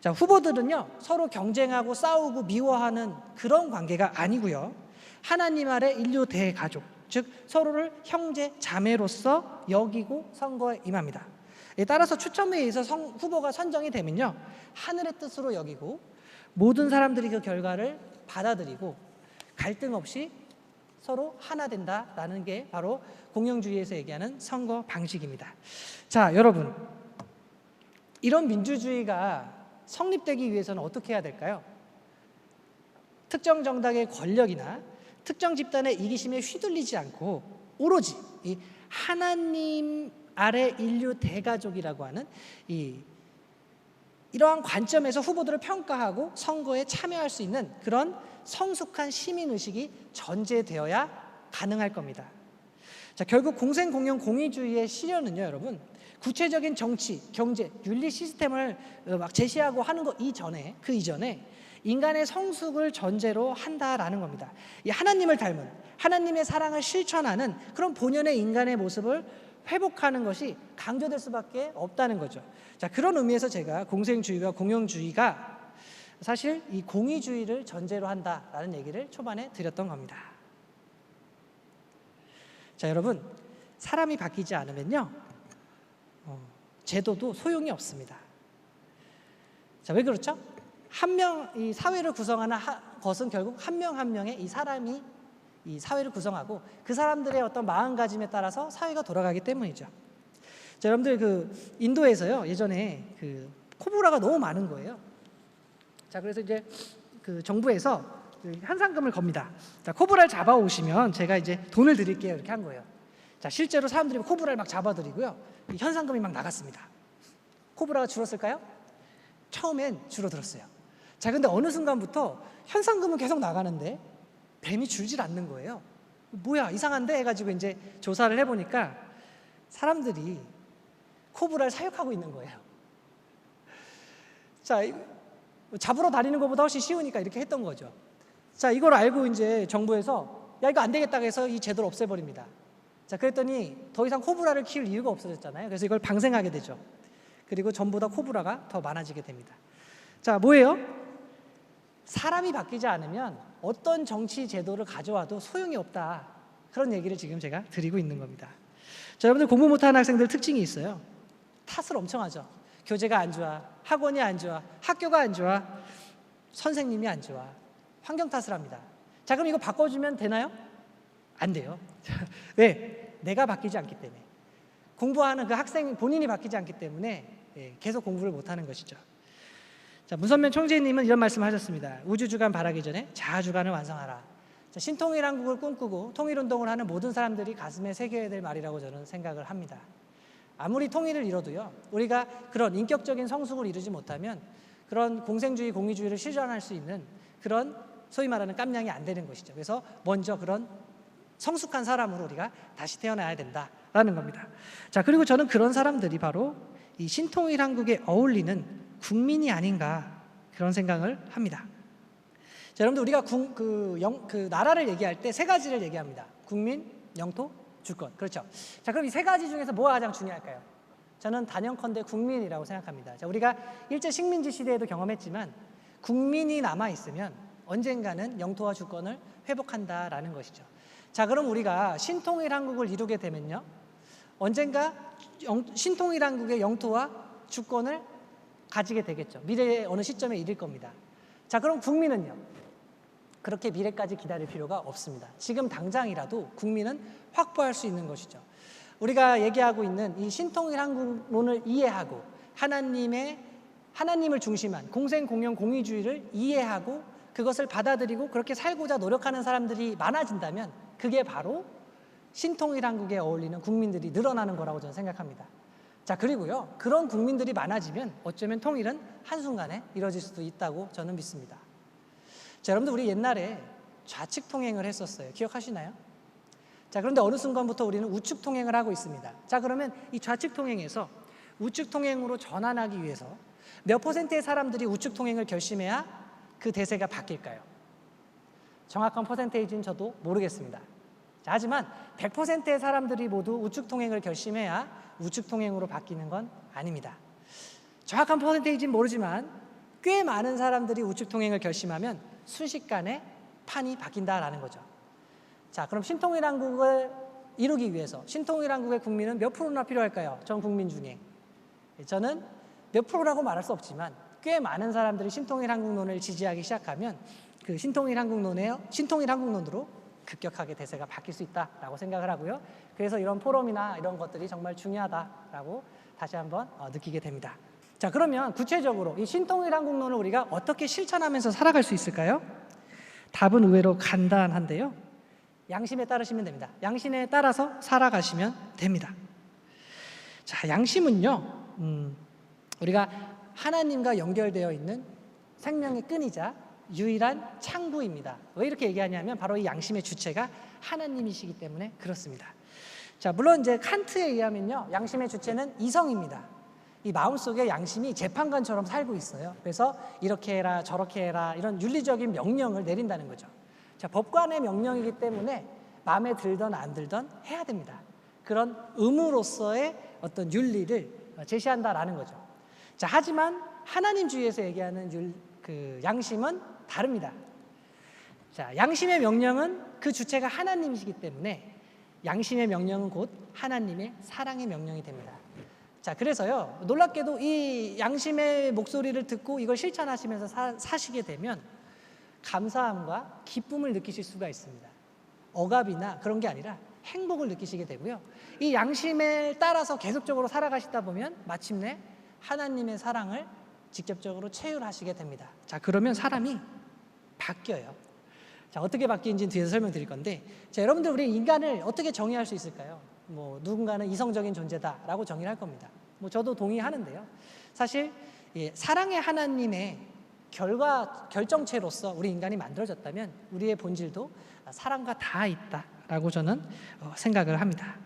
자, 후보들은요, 서로 경쟁하고 싸우고 미워하는 그런 관계가 아니고요, 하나님 아래 인류 대가족, 즉 서로를 형제 자매로서 여기고 선거에 임합니다. 따라서 추첨에 의해서 후보가 선정이 되면요, 하늘의 뜻으로 여기고 모든 사람들이 그 결과를 받아들이고 갈등 없이 서로 하나 된다라는 게 바로 공영주의에서 얘기하는 선거 방식입니다. 자, 여러분, 이런 민주주의가 성립되기 위해서는 어떻게 해야 될까요? 특정 정당의 권력이나 특정 집단의 이기심에 휘둘리지 않고 오로지 이 하나님 아래 인류 대가족이라고 하는 이러한 관점에서 후보들을 평가하고 선거에 참여할 수 있는 그런 성숙한 시민의식이 전제되어야 가능할 겁니다. 자, 결국 공생공영 공의주의의 실현은요, 여러분, 구체적인 정치, 경제, 윤리 시스템을 막 제시하고 하는 거 이전에, 그 이전에 인간의 성숙을 전제로 한다라는 겁니다. 이 하나님을 닮은, 하나님의 사랑을 실천하는 그런 본연의 인간의 모습을 회복하는 것이 강조될 수밖에 없다는 거죠. 자, 그런 의미에서 제가 공생주의와 공영주의가 사실 이 공의주의를 전제로 한다라는 얘기를 초반에 드렸던 겁니다. 자, 여러분, 사람이 바뀌지 않으면요, 제도도 소용이 없습니다. 자, 왜 그렇죠? 이 사회를 구성하는 것은 결국 한 명 한 명의 이 사람이 이 사회를 구성하고 그 사람들의 어떤 마음가짐에 따라서 사회가 돌아가기 때문이죠. 자, 여러분들 그 인도에서요, 예전에 그 코브라가 너무 많은 거예요. 자, 그래서 이제 그 정부에서 그 현상금을 겁니다. 자, 코브라를 잡아오시면 제가 이제 돈을 드릴게요, 이렇게 한 거예요. 자, 실제로 사람들이 코브라를 막 잡아드리고요, 현상금이 막 나갔습니다. 코브라가 줄었을까요? 처음엔 줄어들었어요. 자, 근데 어느 순간부터 현상금은 계속 나가는데 뱀이 줄질 않는 거예요. 뭐야, 이상한데 해가지고 이제 조사를 해보니까 사람들이 코브라를 사육하고 있는 거예요. 자, 잡으러 다니는 것보다 훨씬 쉬우니까 이렇게 했던 거죠. 자, 이걸 알고 이제 정부에서 야, 이거 안 되겠다 해서 이 제도를 없애버립니다. 자, 그랬더니 더 이상 코브라를 키울 이유가 없어졌잖아요. 그래서 이걸 방생하게 되죠. 그리고 전보다 코브라가 더 많아지게 됩니다. 자, 뭐예요? 사람이 바뀌지 않으면 어떤 정치 제도를 가져와도 소용이 없다, 그런 얘기를 지금 제가 드리고 있는 겁니다. 자, 여러분들 공부 못하는 학생들 특징이 있어요. 탓을 엄청 하죠. 교재가 안 좋아, 학원이 안 좋아, 학교가 안 좋아, 선생님이 안 좋아, 환경 탓을 합니다. 자, 그럼 이거 바꿔주면 되나요? 안 돼요. 왜? 내가 바뀌지 않기 때문에, 공부하는 그 학생 본인이 바뀌지 않기 때문에 계속 공부를 못하는 것이죠. 자, 문선면 총재님은 이런 말씀을 하셨습니다. 우주주간 바라기 전에 자아주간을 완성하라. 자, 신통일한국을 꿈꾸고 통일운동을 하는 모든 사람들이 가슴에 새겨야 될 말이라고 저는 생각을 합니다. 아무리 통일을 이뤄도요, 우리가 그런 인격적인 성숙을 이루지 못하면 그런 공생주의, 공의주의를 실현할 수 있는 그런 소위 말하는 깜냥이 안 되는 것이죠. 그래서 먼저 그런 성숙한 사람으로 우리가 다시 태어나야 된다라는 겁니다. 자, 그리고 저는 그런 사람들이 바로 이 신통일한국에 어울리는 국민이 아닌가, 그런 생각을 합니다. 자, 여러분들 우리가 그 나라를 얘기할 때 세 가지를 얘기합니다. 국민, 영토, 주권. 그렇죠. 자, 그럼 이 세 가지 중에서 뭐가 가장 중요할까요? 저는 단연컨대 국민이라고 생각합니다. 자, 우리가 일제 식민지 시대에도 경험했지만 국민이 남아있으면 언젠가는 영토와 주권을 회복한다라는 것이죠. 자, 그럼 우리가 신통일 한국을 이루게 되면요, 언젠가 신통일 한국의 영토와 주권을 가지게 되겠죠. 미래의 어느 시점에 이를 겁니다. 자, 그럼 국민은요? 그렇게 미래까지 기다릴 필요가 없습니다. 지금 당장이라도 국민은 확보할 수 있는 것이죠. 우리가 얘기하고 있는 이 신통일 한국론을 이해하고 하나님을 중심한 공생공영 공의주의를 이해하고 그것을 받아들이고 그렇게 살고자 노력하는 사람들이 많아진다면 그게 바로 신통일 한국에 어울리는 국민들이 늘어나는 거라고 저는 생각합니다. 자, 그리고요, 그런 국민들이 많아지면 어쩌면 통일은 한순간에 이루어질 수도 있다고 저는 믿습니다. 자, 여러분들 우리 옛날에 좌측 통행을 했었어요. 기억하시나요? 자, 그런데 어느 순간부터 우리는 우측 통행을 하고 있습니다. 자, 그러면 이 좌측 통행에서 우측 통행으로 전환하기 위해서 몇 퍼센트의 사람들이 우측 통행을 결심해야 그 대세가 바뀔까요? 정확한 퍼센테이지는 저도 모르겠습니다. 자, 하지만 100%의 사람들이 모두 우측 통행을 결심해야 우측 통행으로 바뀌는 건 아닙니다. 정확한 퍼센테이지는 모르지만 꽤 많은 사람들이 우측 통행을 결심하면 순식간에 판이 바뀐다라는 거죠. 자, 그럼 신통일 한국을 이루기 위해서 신통일 한국의 국민은 몇 프로나 필요할까요? 전 국민 중에. 저는 몇 프로라고 말할 수 없지만 꽤 많은 사람들이 신통일 한국론을 지지하기 시작하면 그 신통일 한국론으로 급격하게 대세가 바뀔 수 있다라고 생각을 하고요. 그래서 이런 포럼이나 이런 것들이 정말 중요하다라고 다시 한번 느끼게 됩니다. 자, 그러면 구체적으로 이 신통일 한국론을 우리가 어떻게 실천하면서 살아갈 수 있을까요? 답은 의외로 간단한데요. 양심에 따르시면 됩니다. 양심에 따라서 살아가시면 됩니다. 자, 양심은요, 우리가 하나님과 연결되어 있는 생명의 끈이자 유일한 창구입니다. 왜 이렇게 얘기하냐면 바로 이 양심의 주체가 하나님이시기 때문에 그렇습니다. 자, 물론 이제 칸트에 의하면요, 양심의 주체는 이성입니다. 이 마음속에 양심이 재판관처럼 살고 있어요. 그래서 이렇게 해라 저렇게 해라 이런 윤리적인 명령을 내린다는 거죠. 자, 법관의 명령이기 때문에 마음에 들던 안 들던 해야 됩니다. 그런 의무로서의 어떤 윤리를 제시한다라는 거죠. 자, 하지만 하나님주의에서 얘기하는 양심은 다릅니다. 자, 양심의 명령은 그 주체가 하나님이시기 때문에 양심의 명령은 곧 하나님의 사랑의 명령이 됩니다. 자, 그래서요, 놀랍게도 이 양심의 목소리를 듣고 이걸 실천하시면서 사시게 되면 감사함과 기쁨을 느끼실 수가 있습니다. 억압이나 그런 게 아니라 행복을 느끼시게 되고요. 이 양심에 따라서 계속적으로 살아가시다 보면 마침내 하나님의 사랑을 직접적으로 체휼하시게 됩니다. 자, 그러면 사람이 바뀌어요. 자, 어떻게 바뀌는지는 뒤에서 설명드릴 건데, 자, 여러분들 우리 인간을 어떻게 정의할 수 있을까요? 누군가는 이성적인 존재다라고 정의를 할 겁니다. 저도 동의하는데요. 사실 사랑의 하나님의 결정체로서 우리 인간이 만들어졌다면 우리의 본질도 사랑과 다 있다라고 저는 생각을 합니다.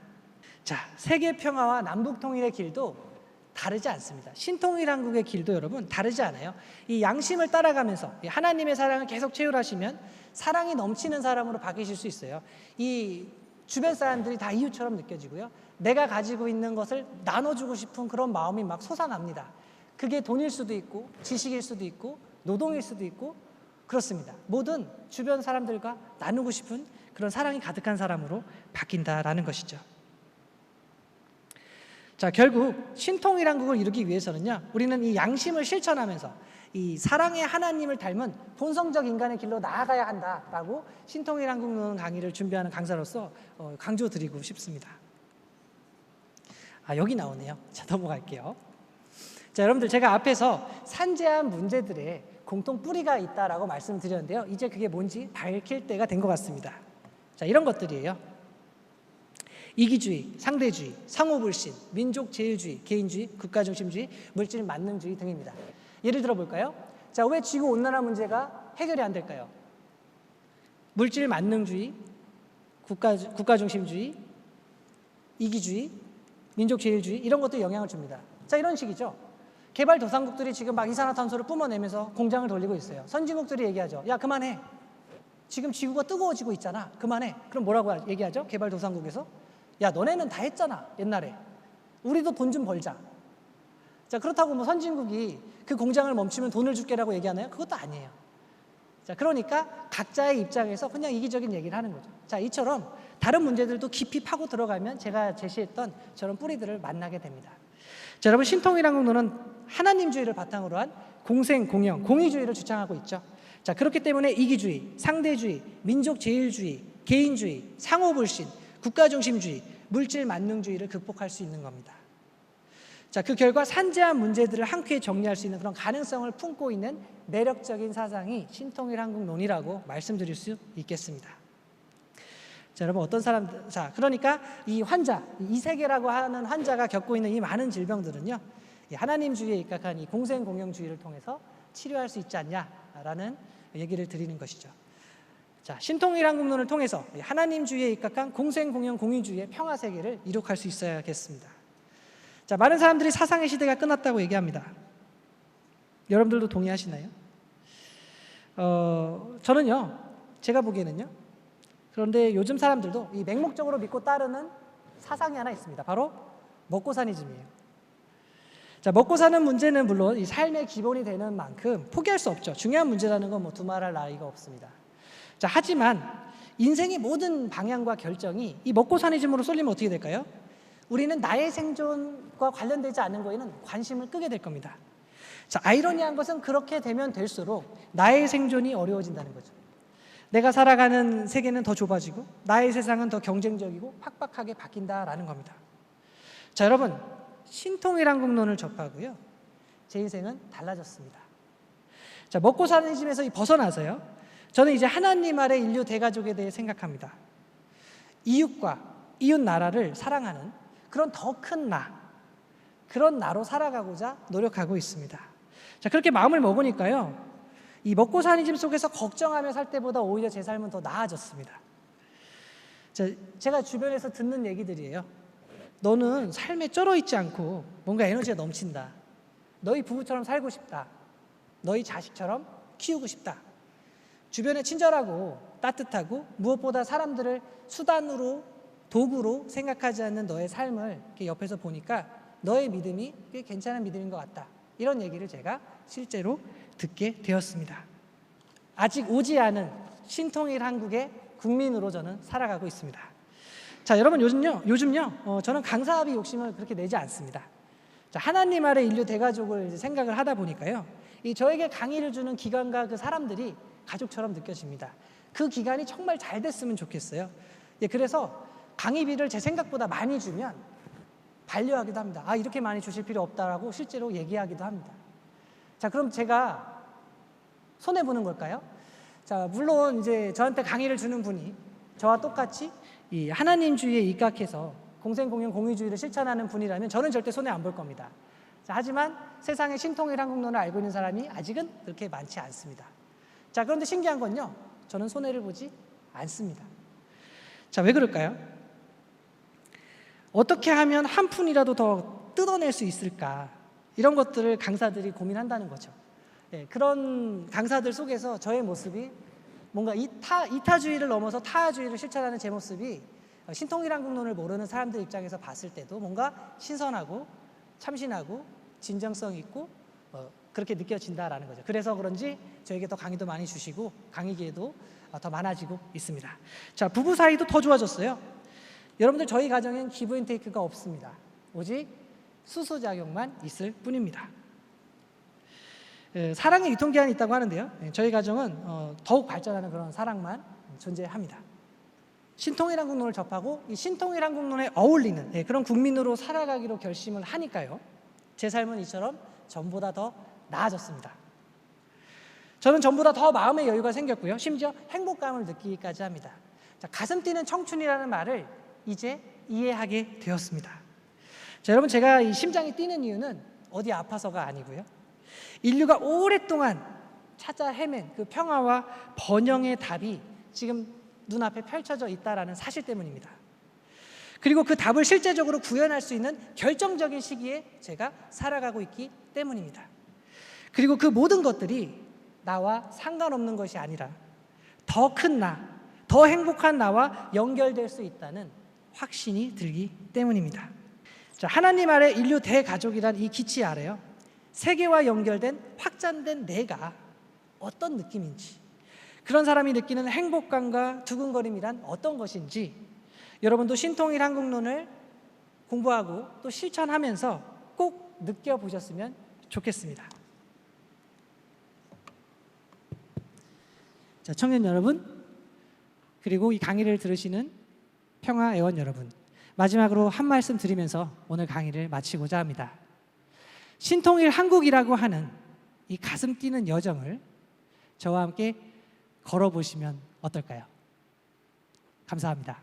자, 세계 평화와 남북 통일의 길도 다르지 않습니다. 신통일 한국의 길도 여러분 다르지 않아요. 이 양심을 따라가면서 하나님의 사랑을 계속 체휼하시면 사랑이 넘치는 사람으로 바뀌실 수 있어요. 이 주변 사람들이 다 이웃처럼 느껴지고요. 내가 가지고 있는 것을 나눠주고 싶은 그런 마음이 막 솟아납니다. 그게 돈일 수도 있고 지식일 수도 있고 노동일 수도 있고 그렇습니다. 모든 주변 사람들과 나누고 싶은 그런 사랑이 가득한 사람으로 바뀐다라는 것이죠. 자, 결국 신통일 한국을 이루기 위해서는요, 우리는 이 양심을 실천하면서 이 사랑의 하나님을 닮은 본성적 인간의 길로 나아가야 한다라고 신통일 한국론 강의를 준비하는 강사로서 강조드리고 싶습니다. 여기 나오네요. 자, 넘어갈게요. 자, 여러분들 제가 앞에서 산재한 문제들의 공통 뿌리가 있다라고 말씀드렸는데요. 이제 그게 뭔지 밝힐 때가 된 것 같습니다. 자, 이런 것들이에요. 이기주의, 상대주의, 상호불신, 민족제일주의, 개인주의, 국가중심주의, 물질 만능주의 등입니다. 예를 들어 볼까요? 자, 왜 지구온난화 문제가 해결이 안 될까요? 물질 만능주의, 국가중심주의, 이기주의, 민족제일주의 이런 것들이 영향을 줍니다. 자, 이런 식이죠. 개발도상국들이 지금 막 이산화탄소를 뿜어내면서 공장을 돌리고 있어요. 선진국들이 얘기하죠. 야, 그만해. 지금 지구가 뜨거워지고 있잖아. 그만해. 그럼 뭐라고 얘기하죠? 개발도상국에서? 야, 너네는 다 했잖아. 옛날에. 우리도 돈 좀 벌자. 자, 그렇다고 뭐 선진국이 그 공장을 멈추면 돈을 줄게라고 얘기하나요? 그것도 아니에요. 자, 그러니까 각자의 입장에서 그냥 이기적인 얘기를 하는 거죠. 자, 이처럼 다른 문제들도 깊이 파고 들어가면 제가 제시했던 저런 뿌리들을 만나게 됩니다. 자, 여러분, 신통일한국론은 하나님주의를 바탕으로 한 공생, 공영, 공의주의를 주장하고 있죠. 자, 그렇기 때문에 이기주의, 상대주의, 민족제일주의, 개인주의, 상호불신, 국가중심주의, 물질만능주의를 극복할 수 있는 겁니다. 자, 그 결과 산재한 문제들을 한 큐에 정리할 수 있는 그런 가능성을 품고 있는 매력적인 사상이 신통일한국론이라고 말씀드릴 수 있겠습니다. 자, 여러분, 어떤 사람들, 자, 그러니까 이 환자, 이세계라고 하는 환자가 겪고 있는 이 많은 질병들은요, 이 하나님주의에 입각한 이 공생공영주의를 통해서 치료할 수 있지 않냐라는 얘기를 드리는 것이죠. 자, 신통일한국론을 통해서 하나님주의에 입각한 공생공영 공의주의의 평화세계를 이룩할 수 있어야겠습니다. 자, 많은 사람들이 사상의 시대가 끝났다고 얘기합니다. 여러분들도 동의하시나요? 저는요, 제가 보기에는요, 그런데 요즘 사람들도 이 맹목적으로 믿고 따르는 사상이 하나 있습니다. 바로 먹고사니즘이에요. 자, 먹고 사는 문제는 물론 이 삶의 기본이 되는 만큼 포기할 수 없죠. 중요한 문제라는 건 뭐 두말할 나위가 없습니다. 자, 하지만 인생의 모든 방향과 결정이 이 먹고사니즘으로 쏠리면 어떻게 될까요? 우리는 나의 생존과 관련되지 않은 거에는 관심을 끄게 될 겁니다. 자, 아이러니한 것은 그렇게 되면 될수록 나의 생존이 어려워진다는 거죠. 내가 살아가는 세계는 더 좁아지고 나의 세상은 더 경쟁적이고 팍팍하게 바뀐다라는 겁니다. 자, 여러분, 신통일한국론을 접하고요, 제 인생은 달라졌습니다. 자, 먹고 사는 집에서 벗어나서요, 저는 이제 하나님 아래 인류 대가족에 대해 생각합니다. 이웃과 이웃 나라를 사랑하는 그런 더 큰 나, 그런 나로 살아가고자 노력하고 있습니다. 자, 그렇게 마음을 먹으니까요, 이 먹고 사는 집 속에서 걱정하며 살 때보다 오히려 제 삶은 더 나아졌습니다. 자, 제가 주변에서 듣는 얘기들이에요. 너는 삶에 쩔어 있지 않고 뭔가 에너지가 넘친다. 너희 부부처럼 살고 싶다. 너희 자식처럼 키우고 싶다. 주변에 친절하고 따뜻하고 무엇보다 사람들을 수단으로, 도구로 생각하지 않는 너의 삶을 이렇게 옆에서 보니까 너의 믿음이 꽤 괜찮은 믿음인 것 같다. 이런 얘기를 제가 실제로 듣게 되었습니다. 아직 오지 않은 신통일 한국의 국민으로 저는 살아가고 있습니다. 자, 여러분, 요즘요, 저는 강사업이 욕심을 그렇게 내지 않습니다. 자, 하나님 아래 인류 대가족을 이제 생각을 하다 보니까요, 이 저에게 강의를 주는 기관과 그 사람들이 가족처럼 느껴집니다. 그 기간이 정말 잘 됐으면 좋겠어요. 예, 그래서 강의비를 제 생각보다 많이 주면 반려하기도 합니다. 아, 이렇게 많이 주실 필요 없다라고 실제로 얘기하기도 합니다. 자, 그럼 제가 손해보는 걸까요? 자, 물론 이제 저한테 강의를 주는 분이 저와 똑같이 이 하나님주의에 입각해서 공생공영 공의주의를 실천하는 분이라면 저는 절대 손해 안 볼 겁니다. 자, 하지만 세상에 신통일한국론을 알고 있는 사람이 아직은 그렇게 많지 않습니다. 자, 그런데 신기한 건요, 저는 손해를 보지 않습니다. 자, 왜 그럴까요? 어떻게 하면 한 푼이라도 더 뜯어낼 수 있을까? 이런 것들을 강사들이 고민한다는 거죠. 예, 그런 강사들 속에서 저의 모습이 뭔가 이타주의를 넘어서 타주의를 실천하는 제 모습이 신통일한국론을 모르는 사람들 입장에서 봤을 때도 뭔가 신선하고 참신하고 진정성 있고 그렇게 느껴진다라는 거죠. 그래서 그런지 저에게 더 강의도 많이 주시고 강의 기회도 더 많아지고 있습니다. 자, 부부 사이도 더 좋아졌어요. 여러분들, 저희 가정엔 기브 앤 테이크가 없습니다. 오직 수소작용만 있을 뿐입니다. 사랑의 유통기한이 있다고 하는데요, 저희 가정은 더욱 발전하는 그런 사랑만 존재합니다. 신통일한국론을 접하고 이 신통일한국론에 어울리는 그런 국민으로 살아가기로 결심을 하니까요, 제 삶은 이처럼 전보다 더 나아졌습니다. 저는 전보다 더 마음의 여유가 생겼고요, 심지어 행복감을 느끼기까지 합니다. 자, 가슴 뛰는 청춘이라는 말을 이제 이해하게 되었습니다. 자, 여러분, 제가 이 심장이 뛰는 이유는 어디 아파서가 아니고요, 인류가 오랫동안 찾아 헤맨 그 평화와 번영의 답이 지금 눈앞에 펼쳐져 있다는 사실 때문입니다. 그리고 그 답을 실제적으로 구현할 수 있는 결정적인 시기에 제가 살아가고 있기 때문입니다. 그리고 그 모든 것들이 나와 상관없는 것이 아니라 더 큰 나, 더 행복한 나와 연결될 수 있다는 확신이 들기 때문입니다. 자, 하나님 아래 인류 대가족이란 이 기치 아래요, 세계와 연결된 확장된 내가 어떤 느낌인지, 그런 사람이 느끼는 행복감과 두근거림이란 어떤 것인지 여러분도 신통일 한국론을 공부하고 또 실천하면서 꼭 느껴보셨으면 좋겠습니다. 자, 청년 여러분, 그리고 이 강의를 들으시는 평화애원 여러분, 마지막으로 한 말씀 드리면서 오늘 강의를 마치고자 합니다. 신통일 한국이라고 하는 이 가슴 뛰는 여정을 저와 함께 걸어보시면 어떨까요? 감사합니다.